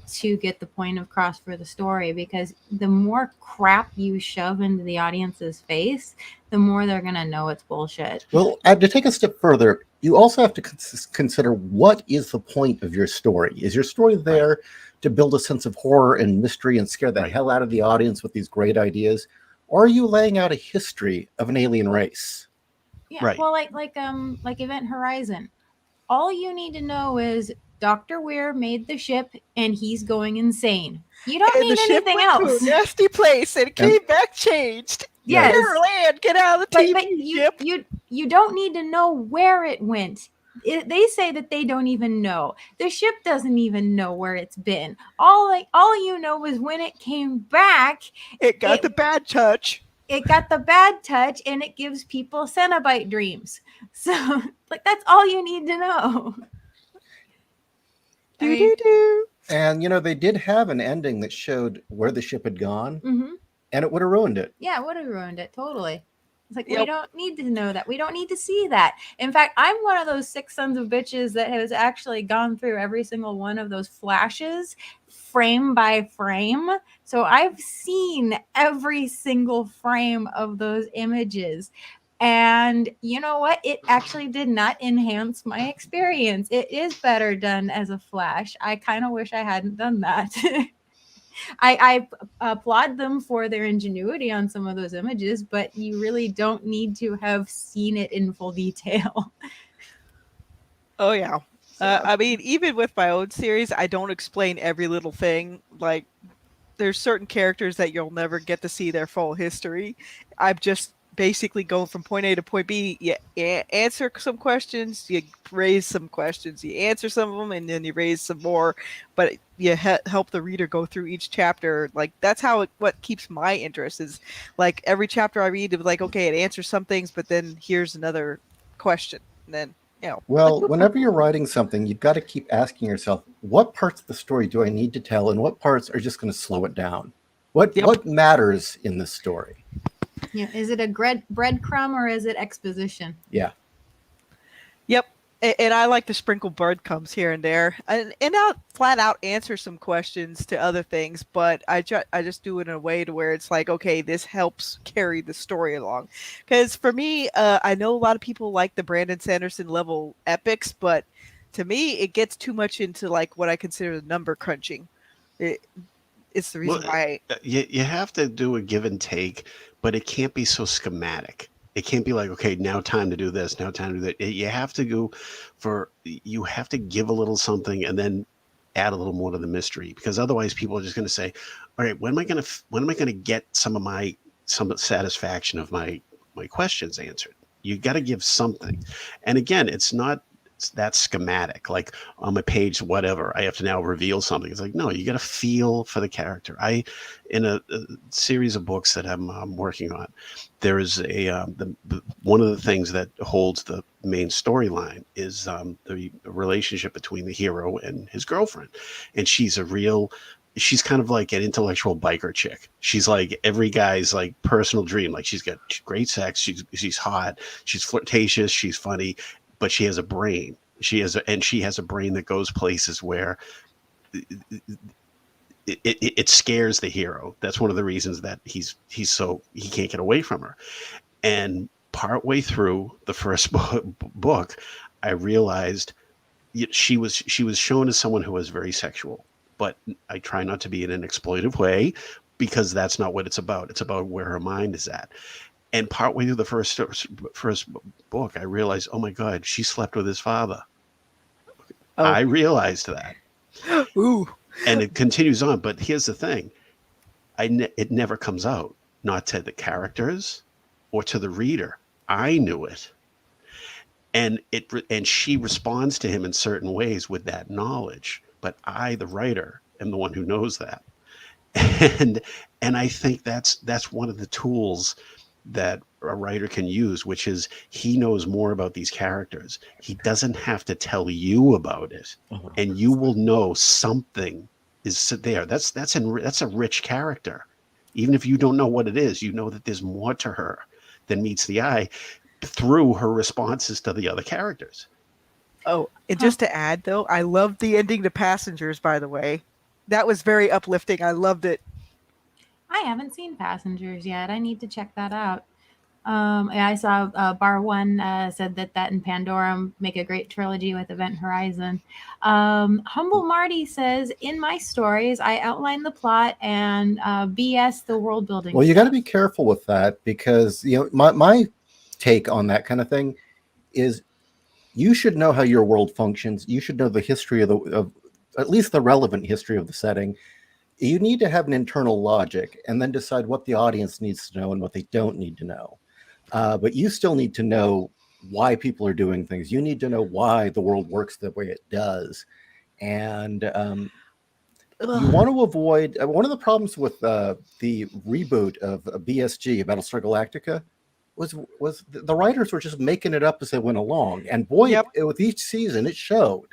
to get the point across for the story, because the more crap you shove into the audience's face, the more they're going to know it's bullshit. Well, to take a step further, you also have to consider what is the point of your story. Is your story Right. there to build a sense of horror and mystery and scare the Right. hell out of the audience with these great ideas? Or are you laying out a history of an alien race? Yeah, Right. well, like Event Horizon, all you need to know is Dr. Weir made the ship and he's going insane. You don't And the need ship anything went to a else. nasty place and And came back changed. yeah, Yes. Carol Ann, get out of the but TV but you ship. you you don't need to know where it went. They say that they don't even know. The ship doesn't even know where it's been. All you know is when it came back, It got it the bad touch. it got the bad touch and it gives people Cenobite dreams. So like that's all you need to know. I Do mean, do do. and they did have an ending that showed where the ship had gone, mm-hmm. and it would have ruined it. Yeah, it would have ruined it totally. It's like, we Yep. don't need to know that. We don't need to see that. In fact, I'm one of those sick sons of bitches that has actually gone through every single one of those flashes frame by frame. So I've seen every single frame of those images. And you know what? It actually did not enhance my experience. It is better done as a flash. I kind of wish I hadn't done that. I applaud them for their ingenuity on some of those images, but you really don't need to have seen it in full detail. Oh yeah. So, I mean, even with my own series, I don't explain every little thing. Like, there's certain characters that you'll never get to see their full history. I'm just basically going from point A to point B. You answer some questions, you raise some questions, you answer some of them, and then you raise some more. But you help the reader go through each chapter. Like, that's how what keeps my interest is, like, every chapter I read, it was like, okay, it answers some things, but then here's another question. And then, you know, Well, whenever you're writing something, you've got to keep asking yourself, what parts of the story do I need to tell, and what parts are just going to slow it down? Yep. What matters in this story? yeah, is it a breadcrumb or is it exposition? Yeah. Yep. And I like to sprinkle breadcrumbs here and there, and I'll flat out answer some questions to other things, but I just do it in a way to where it's like, okay, this helps carry the story along. Because for me, I know a lot of people like the Brandon Sanderson level epics, but to me, it gets too much into like what I consider the number crunching. It, it's the reason Well, why. you have to do a give and take, but it can't be so schematic. It can't be like, okay, now time to do this, now time to do that. You have to go you have to give a little something and then add a little more to the mystery, because otherwise people are just going to say, all right, when am I going to get some satisfaction of my questions answered? You got to give something. And again, it's not that schematic, like on my page, whatever, I have to now reveal something. It's like, no, you got to feel for the character. In a series of books that I'm working on, there is one of the things that holds the main storyline is the relationship between the hero and his girlfriend. And she's kind of like an intellectual biker chick. She's like every guy's like personal dream. Like, she's got great sex. She's hot. She's flirtatious. She's funny, but she has a brain. She has a brain that goes places where it scares the hero. That's one of the reasons that he can't get away from her. And partway through the first book, I realized she was shown as someone who was very sexual, but I try not to be in an exploitive way, because that's not what it's about. It's about where her mind is at. And partway through the first book, I realized, oh my God, she slept with his father. Oh, I realized that. ooh, And it continues on. But here's the thing. It never comes out, not to the characters or to the reader. I knew it. And she responds to him in certain ways with that knowledge. But I, the writer, am the one who knows that. And I think that's one of the tools that a writer can use, which is he knows more about these characters. He doesn't have to tell you about it, and you will know something is there. That's a rich character. Even if you don't know what it is, you know that there's more to her than meets the eye through her responses to the other characters. oh, and just to add though, I loved the ending to Passengers, by the way. That was very uplifting. I loved it. I haven't seen Passengers yet. I need to check that out. Yeah, I saw Bar One said that and Pandora make a great trilogy with Event Horizon. Humble Marty says, in my stories, I outline the plot and BS the world building. Well, you got to be careful with that, because my take on that kind of thing is you should know how your world functions. You should know the history of at least the relevant history of the setting. You need to have an internal logic and then decide what the audience needs to know and what they don't need to know. But you still need to know why people are doing things. You need to know why the world works the way it does. And you want to avoid one of the problems with the reboot of BSG, Battlestar Galactica, was the writers were just making it up as they went along. And boy, Yep. with each season, it showed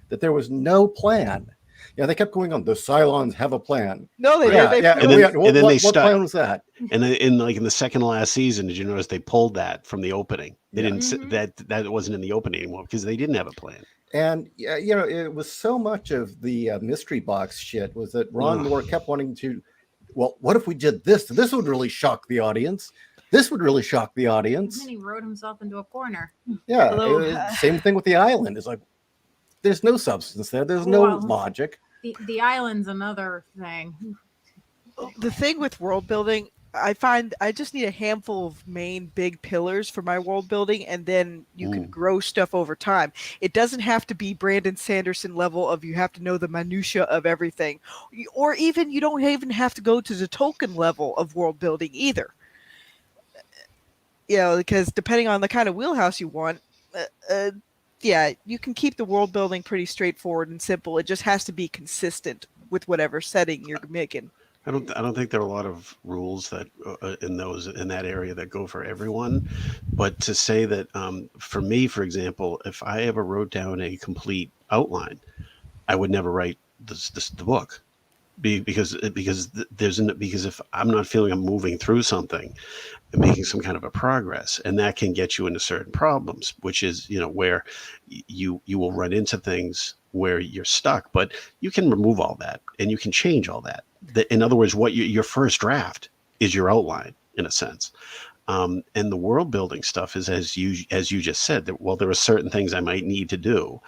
that there was no plan. Yeah, they kept going on. The Cylons have a plan. No, they Yeah, did. yeah. And then- and then they What plan was that? And then in the second to last season, did you notice they pulled that from the opening? They Yeah. didn't that wasn't in the opening anymore because they didn't have a plan. And it was so much of the mystery box shit was that Ron Ugh. Moore kept wanting to. Well, what if we did this? This would really shock the audience. This would really shock the And audience. then he wrote himself into a corner. Yeah, Although- same thing with the island. It's like there's no substance there. There's no Well, logic. The island's another thing. The thing with world building, I find I just need a handful of main big pillars for my world building, and then you can grow stuff over time. It doesn't have to be Brandon Sanderson level of you have to know the minutia of everything, or even you don't even have to go to the Tolkien level of world building either. Because depending on the kind of wheelhouse you want, you can keep the world building pretty straightforward and simple. It just has to be consistent with whatever setting you're making. I don't think there are a lot of rules that in that area that go for everyone, but to say that for me, for example, if I ever wrote down a complete outline, I would never write the book. Because if I'm not feeling I'm moving through something and making some kind of a progress, and that can get you into certain problems, which is where you will run into things where you're stuck, but you can remove all that and you can change all that. In other words, what your first draft is your outline in a sense. And the world building stuff is as you just said that. Well, there are certain things I might need to do.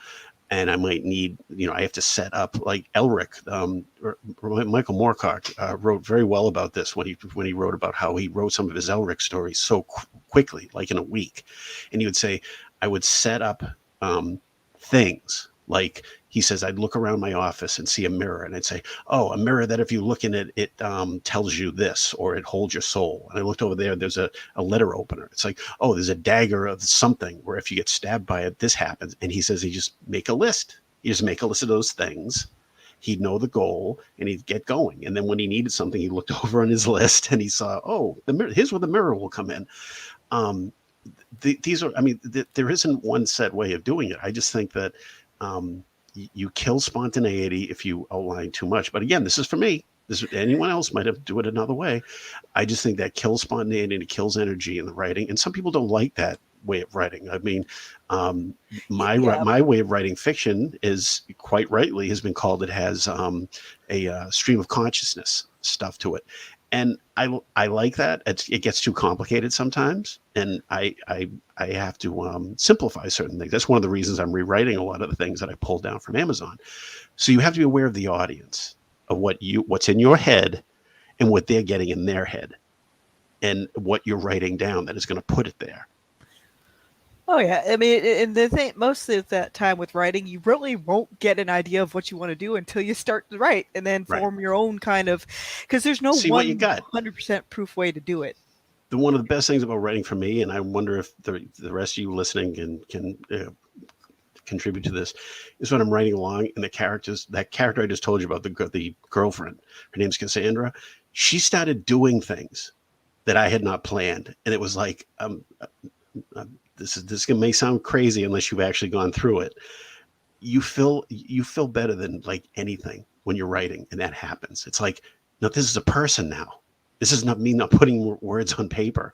And I might need, I have to set up like Elric. Michael Moorcock wrote very well about this when he wrote about how he wrote some of his Elric stories so quickly, like in a week. And he would say, I would set up things like he says, I'd look around my office and see a mirror, and I'd say, oh, a mirror that if you look in it, it tells you this, or it holds your soul. And I looked over there, there's a letter opener. It's like, oh, there's a dagger of something where if you get stabbed by it, this happens. And he says, he just make a list. You just make a list of those things. He'd know the goal and he'd get going. And then when he needed something, he looked over on his list and he saw, oh, the mirror, here's where the mirror will come in. There isn't one set way of doing it. I just think that you kill spontaneity if you outline too much. But again, this is for me. Anyone else might have to do it another way. I just think that kills spontaneity and it kills energy in the writing. And some people don't like that way of writing. I mean, my way of writing fiction is quite rightly has been called, it has a stream of consciousness stuff to it. And I like that. It gets too complicated sometimes, and I have to simplify certain things. That's one of the reasons I'm rewriting a lot of the things that I pulled down from Amazon. So you have to be aware of the audience, of what's in your head, and what they're getting in their head, and what you're writing down that is going to put it there. Oh yeah, I mean, and the thing, most of that time with writing, you really won't get an idea of what you want to do until you start to write, and then form your own kind of, because there's no 100% proof way to do it. One of the best things about writing for me, and I wonder if the rest of you listening can contribute to this, is when I'm writing along, and that character I just told you about, the girlfriend, her name's Cassandra. She started doing things that I had not planned, and it was like, this may sound crazy unless you've actually gone through it. You feel better than like anything when you're writing, and that happens. It's like, no, this is a person now. This is not me not putting words on paper.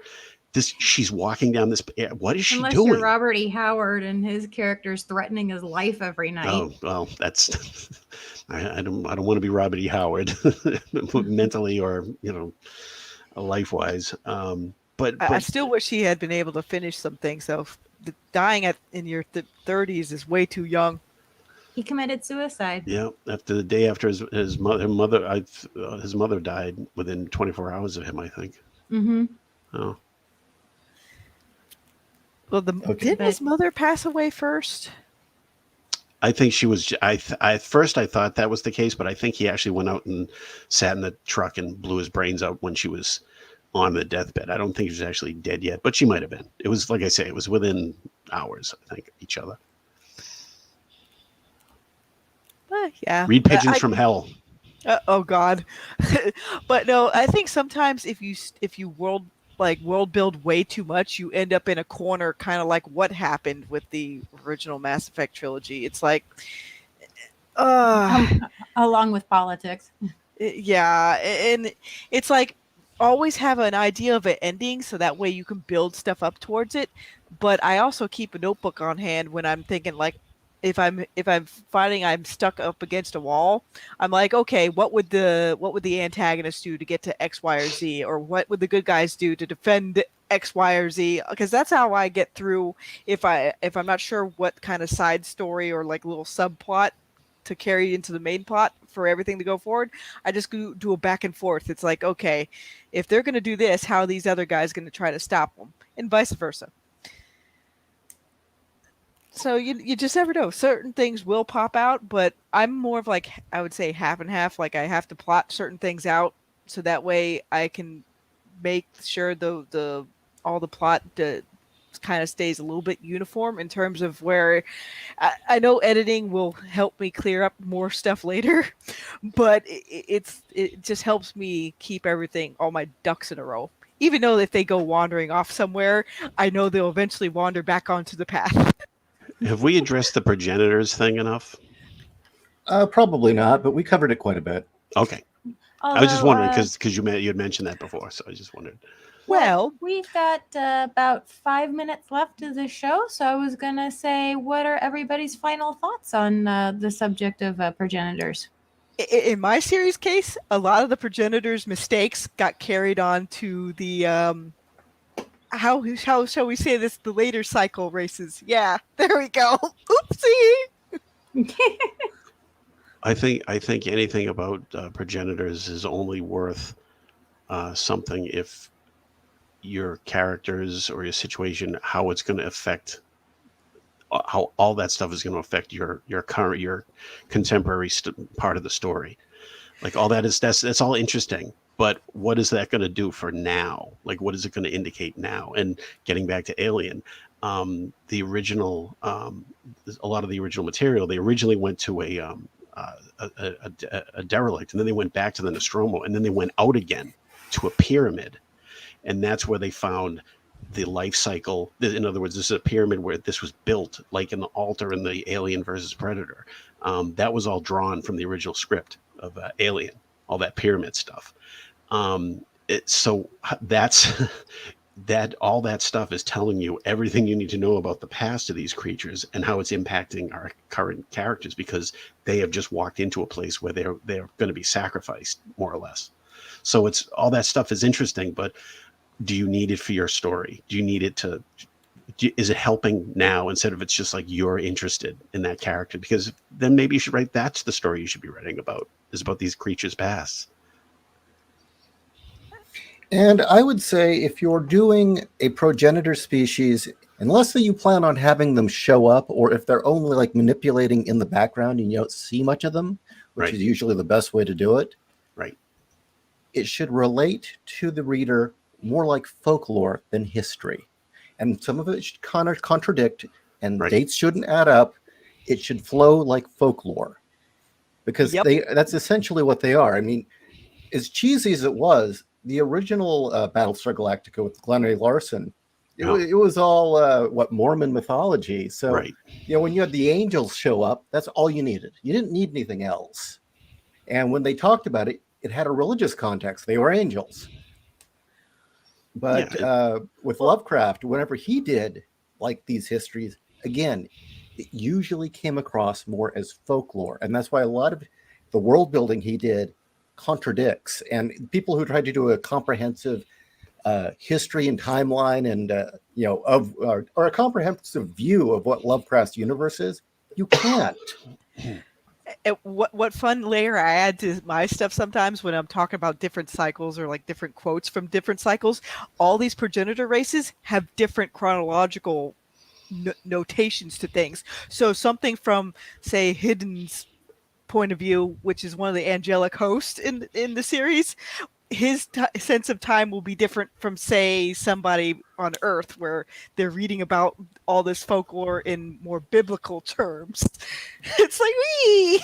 She's walking down this. What is she doing? Unless you're Robert E. Howard and his character's threatening his life every night. Oh well, that's I don't want to be Robert E. Howard mentally or life wise. But I still wish he had been able to finish some things. So dying in your 30s is way too young. He committed suicide. Yeah, after the day after his mother died within 24 hours of him, I think. Mm-hmm. Oh. Well, didn't his mother pass away first? I think she was. At first I thought that was the case, but I think he actually went out and sat in the truck and blew his brains out when she was on the deathbed. I don't think she was actually dead yet, but she might have been. It was, like I say, it was within hours, I think, each other. Yeah. Read Pigeons from Hell. Oh God. But no, I think sometimes if you world build way too much, you end up in a corner, kind of like what happened with the original Mass Effect trilogy. It's like Uh, along with politics. yeah, and it's like always have an idea of an ending so that way you can build stuff up towards it. But I also keep a notebook on hand when I'm thinking like if I'm finding I'm stuck up against a wall, I'm like, okay, what would the antagonist do to get to X, Y, or Z, or what would the good guys do to defend X, Y, or Z? Because that's how I get through if I'm not sure what kind of side story or like little subplot to carry into the main plot for everything to go forward. I just do a back and forth. It's like, okay, if they're going to do this, how are these other guys going to try to stop them, and vice versa. So you just never know. Certain things will pop out, but I'm more of like I would say half and half. Like I have to plot certain things out so that way I can make sure the all the plot kind of stays a little bit uniform in terms of where I know editing will help me clear up more stuff later, but it just helps me keep everything all my ducks in a row. Even though if they go wandering off somewhere, I know they'll eventually wander back onto the path. Have we addressed the progenitors thing enough? Probably not, but we covered it quite a bit. Okay. I was just Although, wondering because you had mentioned that before, so I just wondered. Well, we've got about 5 minutes left of the show, so I was gonna say, what are everybody's final thoughts on the subject of progenitors? in my series case, a lot of the progenitors' mistakes got carried on to the how shall we say this? The later cycle races. Yeah, there we go. Oopsie. I think anything about progenitors is only worth something if your characters or your situation, how it's going to affect, how all that stuff is going to affect your contemporary part of the story. Like all that is that's all interesting, but what is that going to do for now? Like what is it going to indicate now? And getting back to Alien, the original, a lot of the original material, they originally went to a derelict, and then they went back to the Nostromo, and then they went out again to a pyramid, and that's where they found the life cycle. In other words, this is a pyramid where this was built, like in the altar in the Alien versus Predator. That was all drawn from the original script of Alien, all that pyramid stuff. So that's that. All that stuff is telling you everything you need to know about the past of these creatures and how it's impacting our current characters, because they have just walked into a place where they're going to be sacrificed, more or less. So it's all that stuff is interesting, but do you need it for your story? Do you need it to? Is it helping now instead of it's just like you're interested in that character? Because then maybe you should write that's the story you should be writing about, is about these creatures' past. And I would say if you're doing a progenitor species, unless that you plan on having them show up, or if they're only like manipulating in the background and you don't see much of them, which Right. is usually the best way to do it, Right. it should relate to the reader more like folklore than history. And some of it should kind of contradict, and Right. dates shouldn't add up. It should flow like folklore, because Yep. that's essentially what they are. I mean, as cheesy as it was, the original Battlestar Galactica with Glenn A. Larson, it was all what Mormon mythology. So, Right. when you had the angels show up, that's all you needed. You didn't need anything else. And when they talked about it, it had a religious context. They were angels. But with Lovecraft, whenever he did like these histories, again, it usually came across more as folklore. And that's why a lot of the world building he did contradicts. And people who try to do a comprehensive history and timeline and, or a comprehensive view of what Lovecraft's universe is, you can't. What fun layer I add to my stuff sometimes when I'm talking about different cycles or like different quotes from different cycles. All these progenitor races have different chronological notations to things. So something from, say, Hidden's point of view, which is one of the angelic hosts in the series, his sense of time will be different from, say, somebody on Earth where they're reading about all this folklore in more biblical terms. It's like, wee!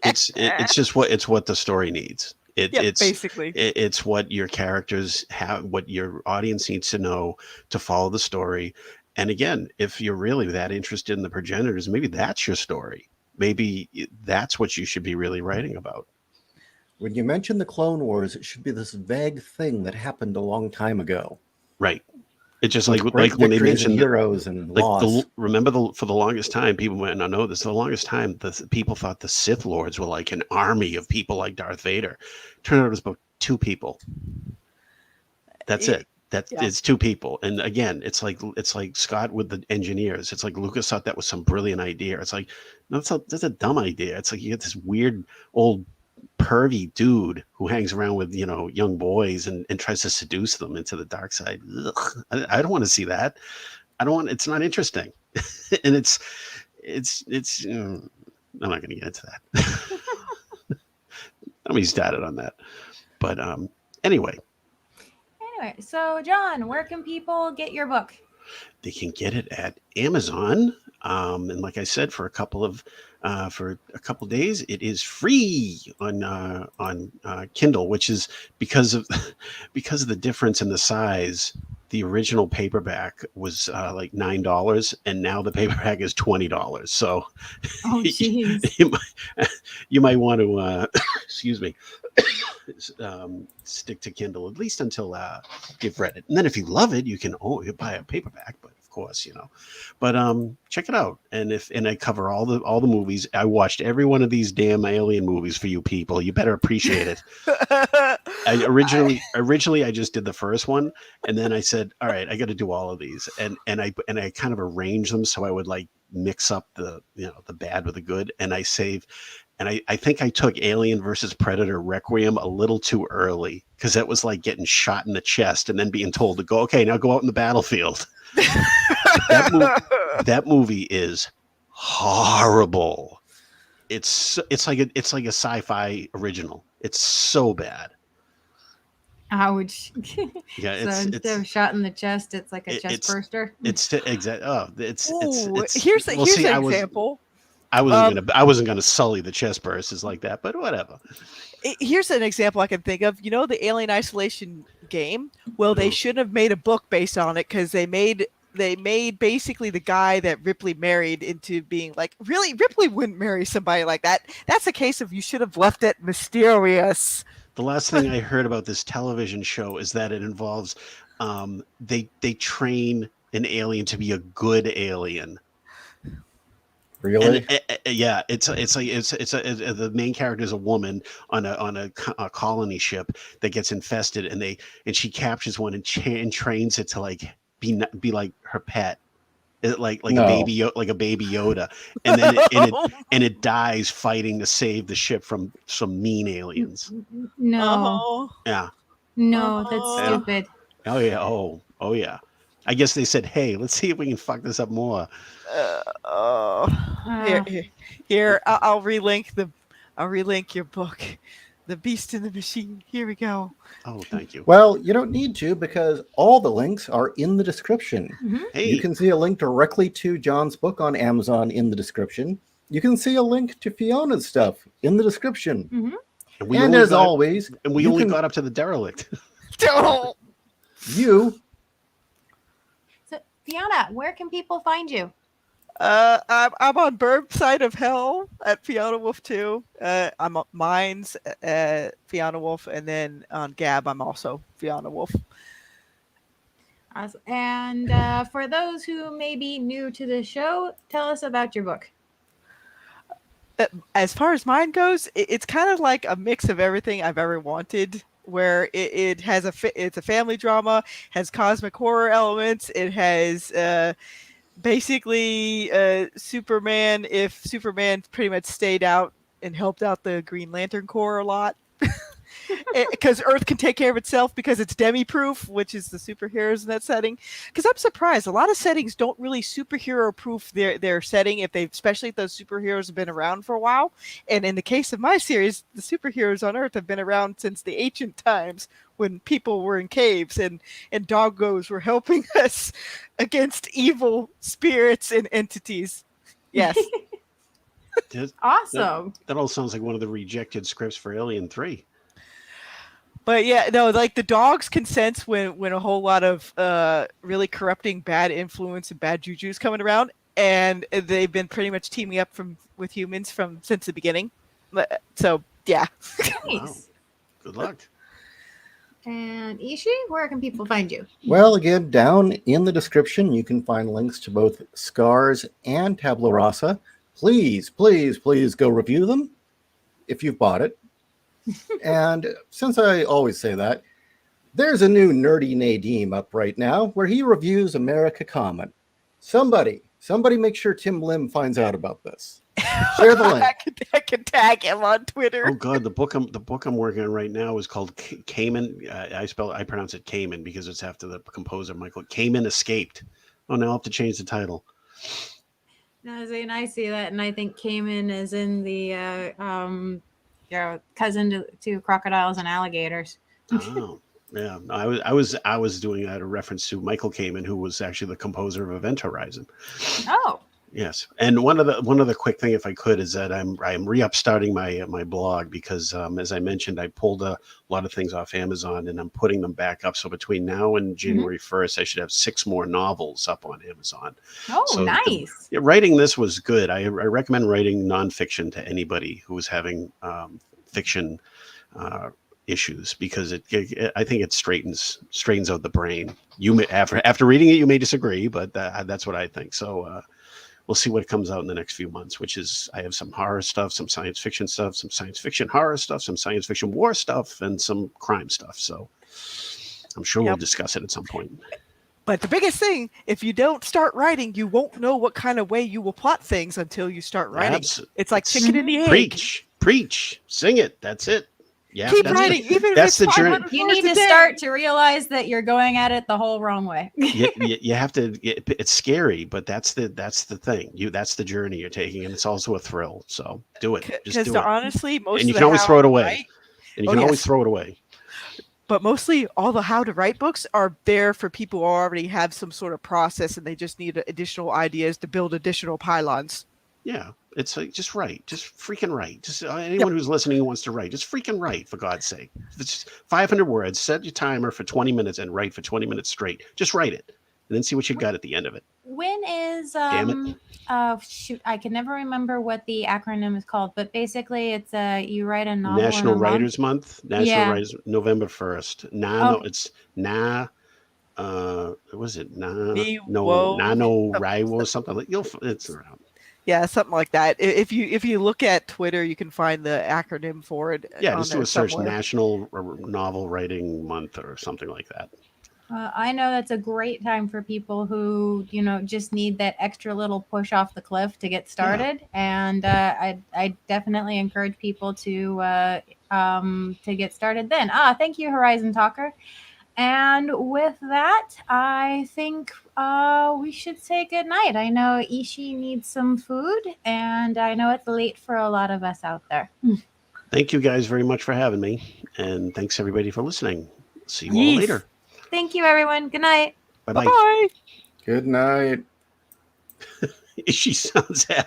It's just what the story needs. It's basically it's what your characters have, what your audience needs to know to follow the story. And again, if you're really that interested in the progenitors, maybe that's your story. maybe that's what you should be really writing about. When you mention the Clone Wars, it should be this vague thing that happened a long time ago. Right. It's just With like great when they victories and mentioned heroes and like loss. for the longest time, people might not know this. The longest time, people thought the Sith Lords were like an army of people like Darth Vader. Turned out it was about 2 people. That's it. It's 2 people. And again, it's like Scott with the engineers. It's like Lucas thought that was some brilliant idea. It's like, no, that's a dumb idea. It's like you get this weird old pervy dude who hangs around with young boys and tries to seduce them into the dark side. Ugh, I don't want to see that. I don't want. It's not interesting, and it's. I'm not going to get into that. Let me started on that, but anyway. Anyway, so John, where can people get your book? They can get it at Amazon, and like I said, for a couple of days, it is free on Kindle, which is because of the difference in the size. The original paperback was like $9, and now the paperback is $20. So, oh jeez, you might want to excuse me. Stick to Kindle at least until you've read it, and then if you love it, you can buy a paperback. But of course, but check it out. And I cover all the movies. I watched every one of these damn alien movies for you people. You better appreciate it. Originally I just did the first one, and then I said, all right, I got to do all of these, and I kind of arranged them so I would like mix up the the bad with the good, and I save. And I think I took Alien versus Predator Requiem a little too early, because that was like getting shot in the chest and then being told to go, okay, now go out in the battlefield. That movie is horrible. It's like a sci-fi original. It's so bad. Ouch. Yeah, so instead of shot in the chest, it's like a chest burster. It's exactly. Oh, it's here's an example. I wasn't gonna sully the chest bursts like that, but whatever. Here's an example I can think of. The Alien Isolation game? Well, they shouldn't have made a book based on it, because they made basically the guy that Ripley married into being like, really, Ripley wouldn't marry somebody like that. That's a case of you should have left it mysterious. The last thing I heard about this television show is that it involves they train an alien to be a good alien. Really? And, yeah, it's the main character is a woman on a colony ship that gets infested, and she captures one and trains it to like be like her pet, like a baby Yoda, and then it dies fighting to save the ship from some mean aliens. No. Yeah. No, that's stupid. Oh yeah. Oh yeah. I guess they said, hey, let's see if we can fuck this up more. Here, I'll relink your book, The Beast in the Machine. Here we go. Oh, thank you. Well, you don't need to, because all the links are in the description. Mm-hmm. Hey. You can see a link directly to John's book on Amazon in the description. You can see a link to Fianna's stuff in the description. Mm-hmm. And as always, we only got up to the derelict. You. So, Fianna, where can people find you? I'm on Burb Side of Hell at Fianna Wolf 2. I'm on Mines at Fianna Wolf, and then on Gab, I'm also Fianna Wolf. Awesome. And for those who may be new to the show, tell us about your book. As far as mine goes, it's kind of like a mix of everything I've ever wanted. Where it has it's a family drama, has cosmic horror elements. It has basically Superman, if Superman pretty much stayed out and helped out the Green Lantern Corps a lot. Because Earth can take care of itself, because it's demi-proof, which is the superheroes in that setting. Because I'm surprised, a lot of settings don't really superhero-proof their setting, especially if those superheroes have been around for a while. And in the case of my series, the superheroes on Earth have been around since the ancient times, when people were in caves and doggos were helping us against evil spirits and entities. Yes. Awesome. That all sounds like one of the rejected scripts for Alien 3. But yeah, no, like the dogs can sense when a whole lot of really corrupting bad influence and bad juju is coming around. and they've been pretty much teaming up with humans since the beginning. So yeah. Wow. Nice. Good luck. And Ishi, where can people find you? Well, again, down in the description, you can find links to both Scars and Tabula Rasa. Please, please, please go review them if you've bought it. And since I always say that, there's a new Nerdy Nadim up right now where he reviews America Common. Somebody make sure Tim Lim finds out about this. Share the link. I can tag him on Twitter. Oh God, the book I'm working on right now is called Cayman. I pronounce it Cayman because it's after the composer Michael. Cayman Escaped. Oh, now I'll have to change the title. No, Zane, I see that, and I think Cayman is in the cousin to crocodiles and alligators. Oh, yeah. No, I was doing a reference to Michael Kamen, who was actually the composer of Event Horizon. Oh. Yes, and one other quick thing, if I could, is that I'm re-upstarting my blog because, as I mentioned, I pulled a lot of things off Amazon and I'm putting them back up. So between now and January 1st, I should have 6 more novels up on Amazon. Oh, so nice! Writing this was good. I recommend writing nonfiction to anybody who is having fiction issues because I think it straightens out the brain. You may, after reading it, you may disagree, but that's what I think. So. We'll see what comes out in the next few months, which is I have some horror stuff, some science fiction stuff, some science fiction horror stuff, some science fiction war stuff, and some crime stuff. So I'm sure we'll discuss it at some point. But the biggest thing, if you don't start writing, you won't know what kind of way you will plot things until you start writing. It's like chicken and the egg. Preach, sing it. That's it. Yeah, keep writing, even if that's it's the journey. You need to start to realize that you're going at it the whole wrong way. you have to. It's scary, but that's the thing. That's the journey you're taking, and it's also a thrill. So do it. Just do it. Honestly, most and you of can always throw it away. Right? And you can always throw it away. But mostly, all the how to write books are there for people who already have some sort of process, and they just need additional ideas to build additional pylons. Yeah. It's like, just write, just freaking write. Just anyone who's listening who wants to write, just freaking write, for God's sake. If it's 500 words, set your timer for 20 minutes and write for 20 minutes straight. Just write it and then see what you got at the end of it. When is, Damn it. shoot, I can never remember what the acronym is called, but basically it's you write a novel. National Writers Month, Writers, November 1st. It's was it? NaNoWriMo, something like it's around. Yeah, something like that. If you look at Twitter, you can find the acronym for it. Yeah, just do a search, somewhere. National Novel Writing Month or something like that. I know that's a great time for people who, just need that extra little push off the cliff to get started. Yeah. And I definitely encourage people to get started then. Thank you, Horizon Talker. And with that, I think we should say goodnight. I know Ishi needs some food, and I know it's late for a lot of us out there. Thank you guys very much for having me. And thanks, everybody, for listening. See you all later. Thank you, everyone. Good night. Bye-bye. Bye-bye. Good night. She sounds happy.